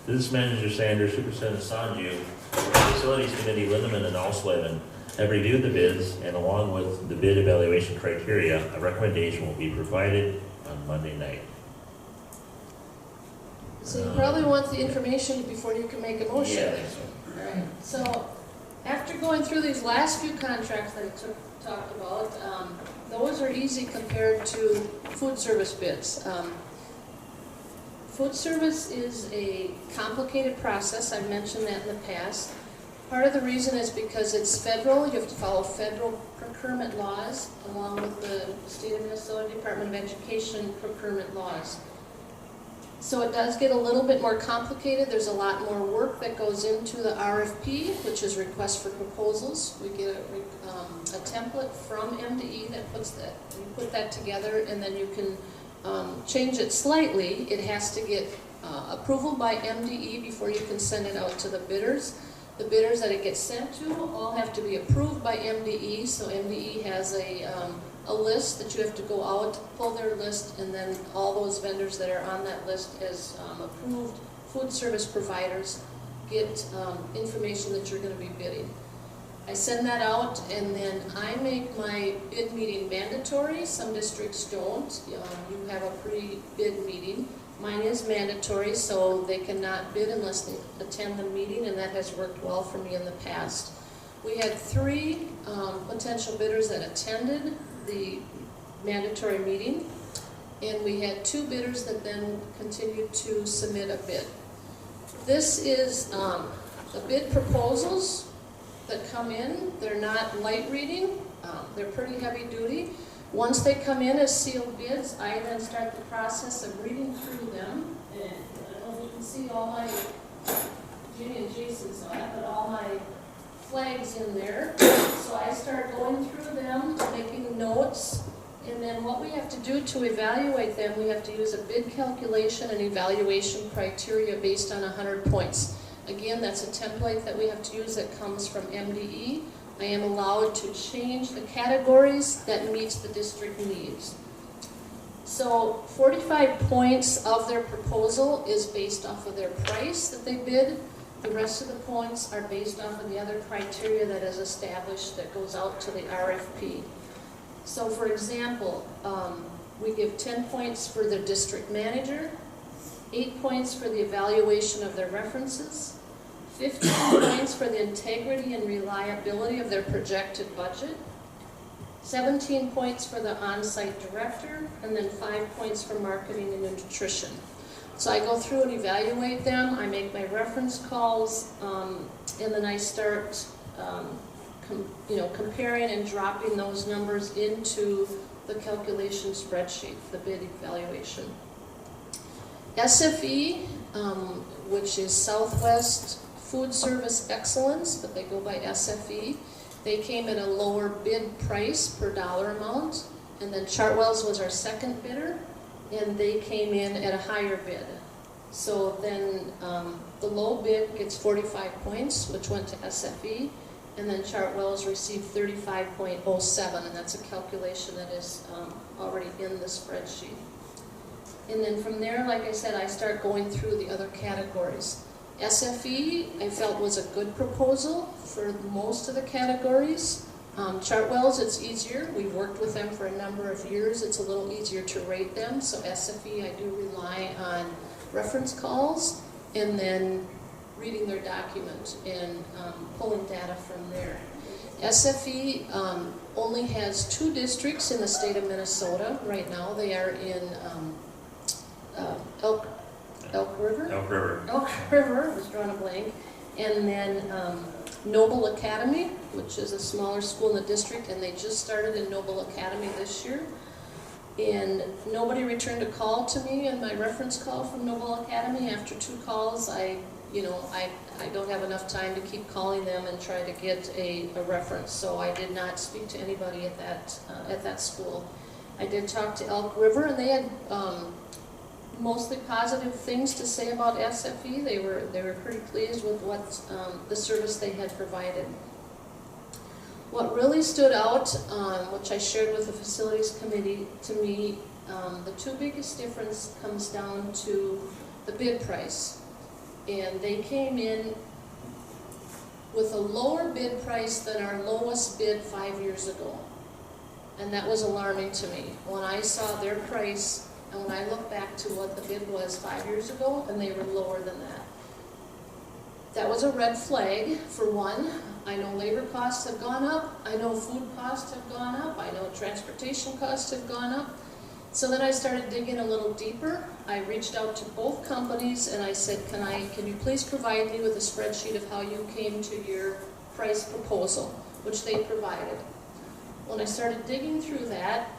Business Manager Sanders, Superintendent Sanju, Facilities Committee Lindeman and Alsleven have reviewed the bids, and along with the bid evaluation criteria, a recommendation will be provided on Monday night.
So you probably want the information before you can make a motion.
Yeah, I think so.
Right. So after going through these last few contracts that I talked about, those are easy compared to food service bids. Food service is a complicated process. I've mentioned that in the past. Part of the reason is because it's federal. You have to follow federal procurement laws along with the State of Minnesota Department of Education procurement laws. So it does get a little bit more complicated. There's a lot more work that goes into the RFP, which is request for proposals. We get a template from MDE that puts that, you put that together, and then you can change it slightly. It has to get approval by MDE before you can send it out to the bidders. The bidders that it gets sent to all have to be approved by MDE, so MDE has a list that you have to go out, pull their list, and then all those vendors that are on that list as approved food service providers get information that you're going to be bidding. I send that out, and then I make my bid meeting mandatory. Some districts don't. You have a pre-bid meeting. Mine is mandatory, so they cannot bid unless they attend the meeting, and that has worked well for me in the past. We had 3 potential bidders that attended the mandatory meeting, and we had 2 bidders that then continued to submit a bid. This is the bid proposals that come in. They're not light reading, they're pretty heavy duty. Once they come in as sealed bids, I then start the process of reading through them, and I don't know if you can see all my, Jimmy and Jason saw it, but all my flags in there. So I start going through them, making notes, and then what we have to do to evaluate them, we have to use a bid calculation and evaluation criteria based on 100 points. Again, that's a template that we have to use that comes from MDE. I am allowed to change the categories that meets the district needs. So 45 points of their proposal is based off of their price that they bid. The rest of the points are based off of the other criteria that is established that goes out to the RFP. So for example, we give 10 points for the district manager, 8 points for the evaluation of their references, 15 points for the integrity and reliability of their projected budget, 17 points for the on-site director, and then 5 points for marketing and nutrition. So I go through and evaluate them, I make my reference calls, and then I start comparing and dropping those numbers into the calculation spreadsheet, the bid evaluation. SFE, which is Southwest Food Service Excellence, but they go by SFE. They came at a lower bid price per dollar amount, and then Chartwell's was our second bidder, and they came in at a higher bid. So then the low bid gets 45 points, which went to SFE, and then Chartwell's received 35.07, and that's a calculation that is already in the spreadsheet. And then from there, like I said, I start going through the other categories. SFE, I felt, was a good proposal for most of the categories. Chartwell's, it's easier. We've worked with them for a number of years. It's a little easier to rate them. So SFE, I do rely on reference calls and then reading their document and pulling data from there. SFE only has 2 districts in the state of Minnesota right now. They are in Elk River?
Elk River.
Elk River, I was drawing a blank. And then Noble Academy, which is a smaller school in the district, and they just started in Noble Academy this year. And nobody returned a call to me in my reference call from Noble Academy. After 2 calls, I don't have enough time to keep calling them and try to get a reference. So I did not speak to anybody at that school. I did talk to Elk River, and they had mostly positive things to say about SFE. They were pretty pleased with what the service they had provided. What really stood out, which I shared with the facilities committee, to me, the 2 biggest difference comes down to the bid price. And they came in with a lower bid price than our lowest bid 5 years ago. And that was alarming to me. When I saw their price, and when I look back to what the bid was 5 years ago, and they were lower than that. That was a red flag, for one. I know labor costs have gone up. I know food costs have gone up. I know transportation costs have gone up. So then I started digging a little deeper. I reached out to both companies and I said, can you please provide me with a spreadsheet of how you came to your price proposal, which they provided. When I started digging through that,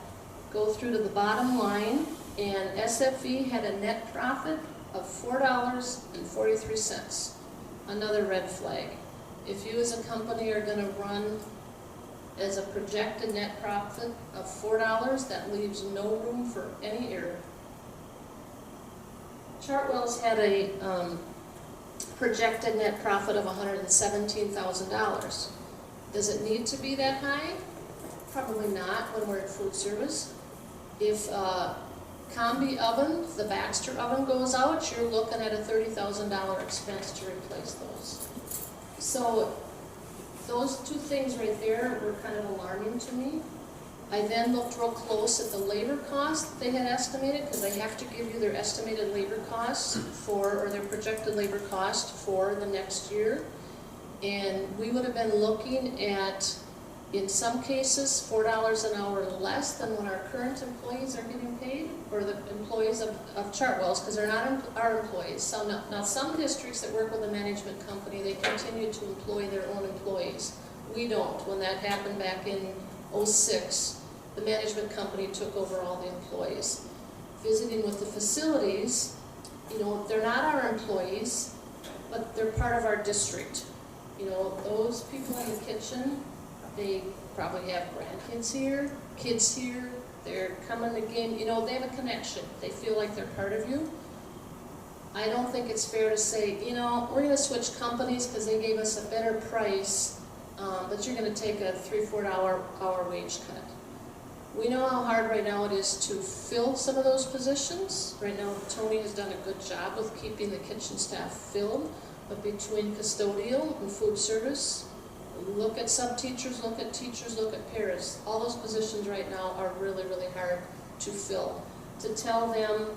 go through to the bottom line, and SFE had a net profit of $4.43. Another red flag. If you as a company are going to run as a projected net profit of $4, that leaves no room for any error. Chartwell's had a projected net profit of $117,000. Does it need to be that high? Probably not when we're in food service. If combi oven, the Baxter oven goes out, you're looking at a $30,000 expense to replace those. So those 2 things right there were kind of alarming to me. I then looked real close at the labor cost they had estimated, because they have to give you their estimated labor costs or their projected labor cost for the next year. And we would have been looking at, in some cases, $4 an hour less than what our current employees are getting paid, or the employees of Chartwell's, because they're not our employees. So now some districts that work with a management company, they continue to employ their own employees. We don't. When that happened back in '06, the management company took over all the employees. Visiting with the facilities, they're not our employees, but they're part of our district. Those people in the kitchen, they probably have grandkids here, kids here, they're coming again, they have a connection. They feel like they're part of you. I don't think it's fair to say, we're going to switch companies because they gave us a better price, but you're going to take a 3-4 hour wage cut. We know how hard right now it is to fill some of those positions. Right now, Tony has done a good job with keeping the kitchen staff filled, but between custodial and food service, look at sub-teachers, look at teachers, look at paras. All those positions right now are really, really hard to fill. To tell them,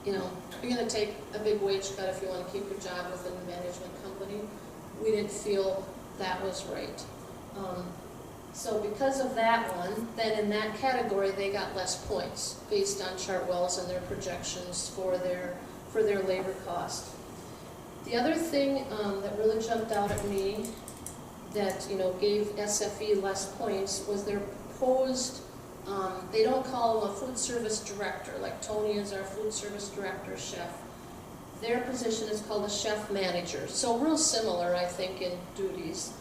you're going to take a big wage cut if you want to keep your job within the management company, we didn't feel that was right. So because of that one, then in that category, they got less points based on Chartwell's and their projections for their labor cost. The other thing that really jumped out at me that, you know, gave SFE less points was their proposed, they don't call them a food service director, like Tony is our food service director, chef. Their position is called a chef manager, so real similar, I think, in duties.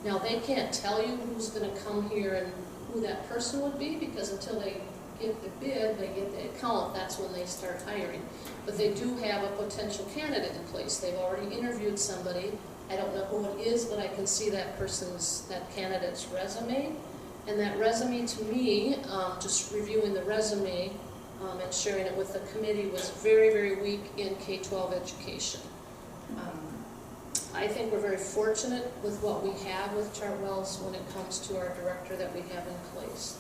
Now, they can't tell you who's going to come here and who that person would be, because until they get the bid, they get the account, that's when they start hiring. But they do have a potential candidate in place. They've already interviewed somebody. I don't know who it is, but I can see that candidate's resume. And that resume, to me, just reviewing the resume and sharing it with the committee, was very, very weak in K-12 education. I think we're very fortunate with what we have with Chartwell's when it comes to our director that we have in place.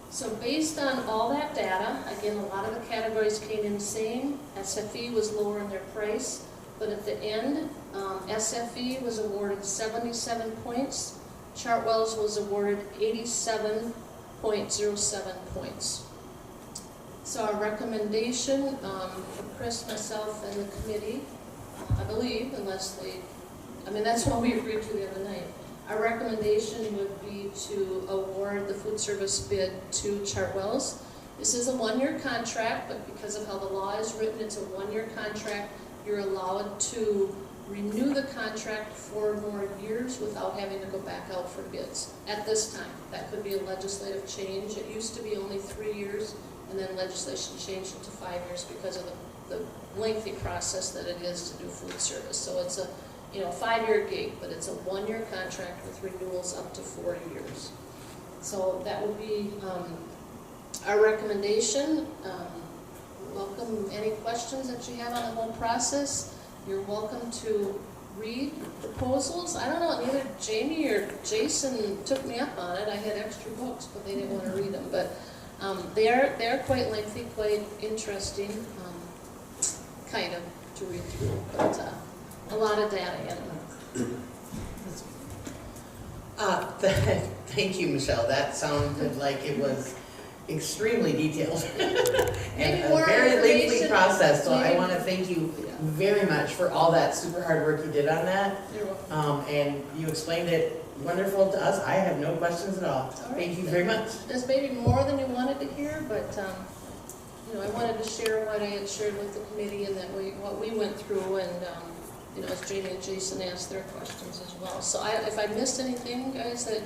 So based on all that data, again, a lot of the categories came in the same. SFE was lower in their price, but at the end, SFE was awarded 77 points. Chartwell's was awarded 87.07 points. So our recommendation for Chris, myself, and the committee, I believe, unless they, that's what we agreed to the other night. Our recommendation would be to award the food service bid to Chartwell's. This is a one-year contract, but because of how the law is written, it's a one-year contract. You're allowed to renew the contract for more years without having to go back out for bids at this time. That could be a legislative change. It used to be only 3 years, and then legislation changed it to 5 years because of the lengthy process that it is to do food service. So it's a 5-year gig, but it's a one-year contract with renewals up to 4 years. So that would be our recommendation. Welcome any questions that you have on the whole process. You're welcome to read proposals. I don't know, neither Jamie or Jason took me up on it. I had extra books, but they didn't want to read them. But they are quite lengthy, quite interesting, kind of, to read through. But a lot of data in them.
Thank you, Michelle. That sounded like it was extremely detailed and a very lengthy process. So I want to thank you very much for all that super hard work you did on that.
You're welcome.
And you explained it wonderful to us. I have no questions at all. Thank you very much.
There's maybe more than you wanted to hear, but I wanted to share what I had shared with the committee and what we went through, and as Jamie and Jason asked their questions as well. So if I missed anything, guys, that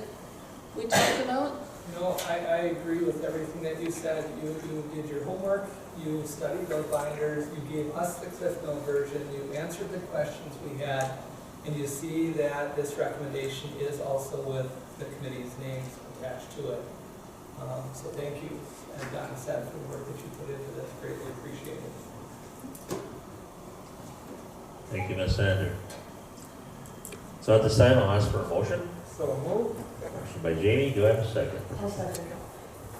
we talked about?
No, I agree with everything that you said. You did your homework, you studied those binders, you gave us the Cliff Note version, you answered the questions we had, and you see that this recommendation is also with the committee's names attached to it. So thank you, as Donna said, for the work that you put into this. Greatly appreciated.
Thank you, Ms. Sander. So at this time, I'll ask for a motion.
So moved.
Motion by Jamie, do I have a second?
I'll second.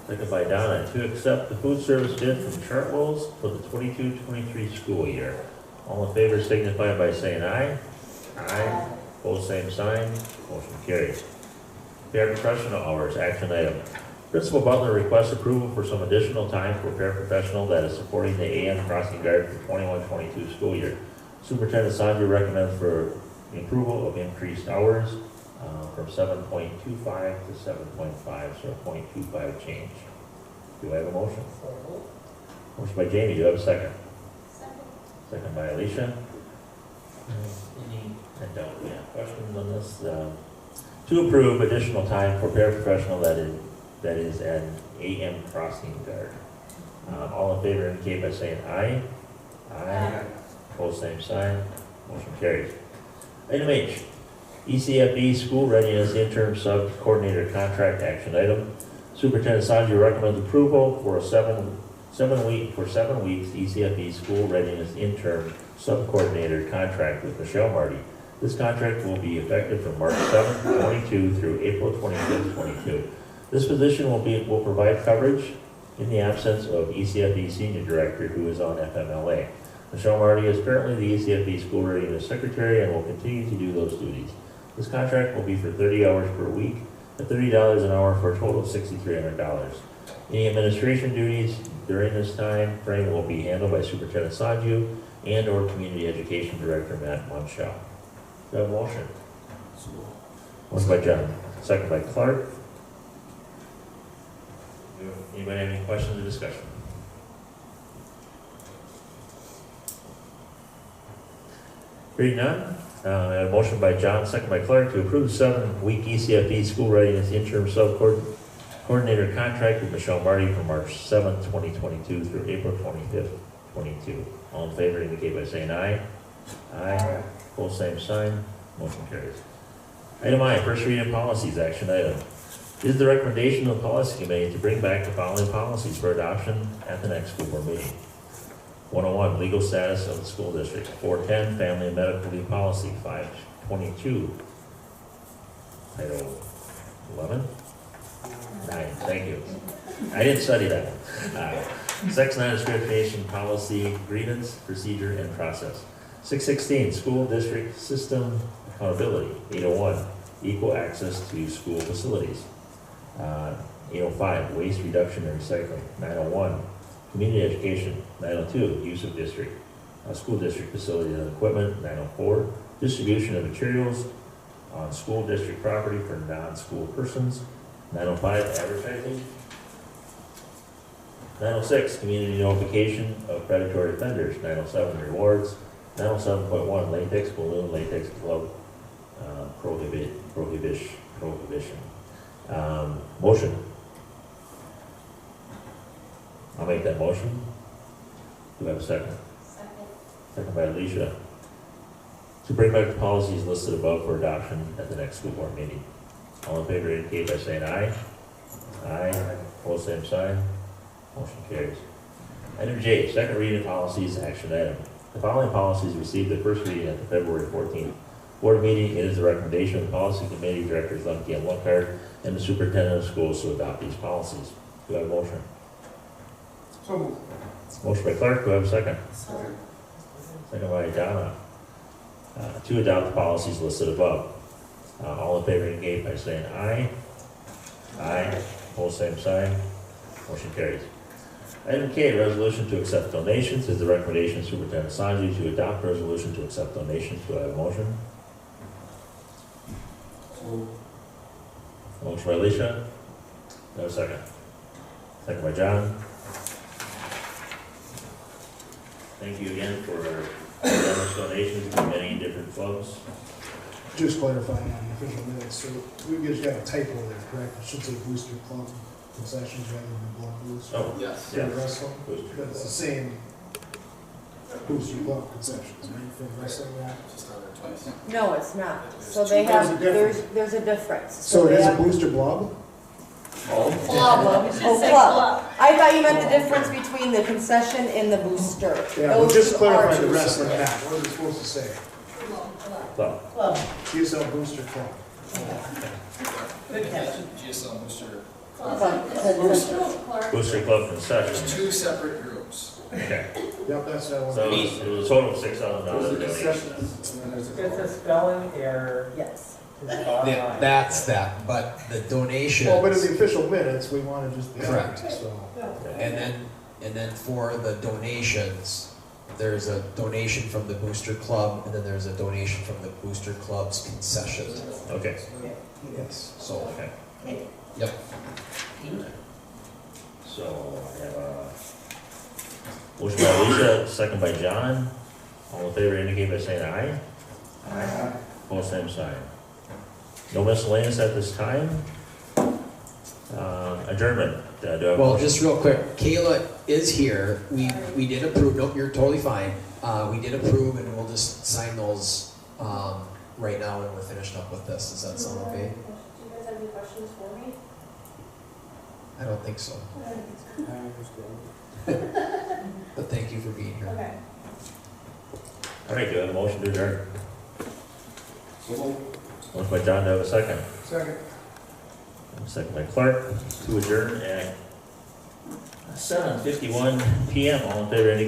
Second by Donna, to accept the food service bid from Chartwell's for the 22-23 school year. All in favor signify by saying aye. Aye. Opposed, same sign. Motion carries. Paraprofessional hours, action item. Principal Butler requests approval for some additional time for paraprofessional that is supporting the AM crossing guard for 21-22 school year. Superintendent Sanjay recommends for the approval of increased hours from 7.25 to 7.5, so a 0.25 change. Do I have a motion?
So moved.
Motion by Jamie, do I have a second?
Second.
Second by Alicia. Questions on this? To approve additional time for paraprofessional that is an AM crossing guard. All in favor indicate by saying aye. Aye. Opposed, same sign. Motion carries. Item H, ECFE School Readiness Interim Sub-Coordinator Contract Action Item. Superintendent Sanjay recommends approval for 7 weeks ECFE School Readiness Interim Sub-Coordinator Contract with Michelle Marty. This contract will be effective from March 7th, 22 through April 25th, 22. This position will provide coverage in the absence of ECFE Senior Director who is on FMLA. Michelle Marty is currently the ECFE School Readiness Secretary and will continue to do those duties. This contract will be for 30 hours per week at $30 an hour for a total of $6,300. Any administration duties during this time frame will be handled by Superintendent Sanju and/or Community Education Director Matt Monshall. Do I have a motion? Motion by John, second by Clark. Anybody have any questions or discussion? Reading none, I have a motion by John, second by Clark, to approve the 7-week ECFD school readiness interim sub-coordinator contract with Michelle Marty from March 7th, 2022 through April 25th, 22. All in favor indicate by saying aye. Aye. Full same sign. Motion carries. Item I, first reading of policies, action item. It is the recommendation of the policy committee to bring back the following policies for adoption at the next school board meeting. 101, legal status of the school district. 410, family and medical leave policy. 522, title 11? 9, thank you. I didn't study that one. Sex non-discrimination policy, grievance, procedure, and process. 616, school district system accountability. 801, equal access to school facilities. 805, waste reduction and recycling. 901, community education. 902, use of district, school district facilities and equipment. 904, distribution of materials on school district property for non-school persons. 905, advertising. 906, community notification of predatory offenders. 907, rewards. 907.1, latex balloon, latex glove, prohibition. Motion. I'll make that motion. Do I have a second? Second by Alicia. To bring back the policies listed above for adoption at the next school board meeting. All in favor indicate by saying aye. Aye. Opposed, same sign. Motion carries. Item J, second reading of policies, action item. The following policies received the first reading at the February 14th board meeting. It is the recommendation of the policy committee, directors Lemke and Lunkard, and the superintendent of schools to adopt these policies. Do I have a motion?
So moved.
Motion by Clark, do I have a second? Second by Donna. To adopt the policies listed above. All in favor indicate by saying aye. Aye. Opposed, same sign. Motion carries. Item K, resolution to accept donations, is the recommendation of Superintendent Sanju to adopt resolution to accept donations. Do I have a motion? Motion by Alicia. Do I have a second? Second by John. Thank you again for generous donations to many different clubs.
Just clarifying on the official minutes, so we just got a typo there, correct? It should say Booster Club concessions rather than Blood Boost.
Oh,
Yes.
For the wrestling,
Booster
but it's the same Booster Club concessions, right, for the wrestling match?
Just on there twice.
No, it's not.
There's
So
two.
they
There's a
have,
difference.
there's a difference.
So it
they
is a
have-
Booster Blob?
Club,
It should
oh,
say
club.
club.
I thought you meant the difference between the concession and the booster.
Yeah, well,
Those
just
two
clarify
are
the
two
wrestling
separate.
match, what are they supposed to say?
Club.
Club,
CSL Booster Club.
good catch.
GSL booster.
Booster Club
There's
concessions.
two separate groups.
Okay.
Yep, that's that one.
So it was a total of $6,000 donation.
It's a spelling error.
Yes.
Is the bottom
Yeah,
line.
that's that, but the donations.
Well, but in the official minutes, we want to just be
Correct.
so.
And then for the donations, there's a donation from the Booster Club, and then there's a donation from the Booster Club's concession.
Okay.
Yes.
So,
Okay.
yep.
So I have a motion by Alicia, second by John. All in favor indicate by saying aye. Aye. Opposed, same sign. No miscellaneous at this time. Adjournment. Do I have a
Well,
motion?
just real quick, Kayla is here. We did approve, nope, you're totally fine. We did approve, and we'll just sign those, right now when we're finished up with this. Does that sound okay?
Do you guys have any questions for me?
I don't think so. But thank you for being here.
Okay.
All right, do I have a motion to adjourn? Motion by John, do I have a second?
Second.
Second by Clark to adjourn at 7:51 PM. All in favor indicate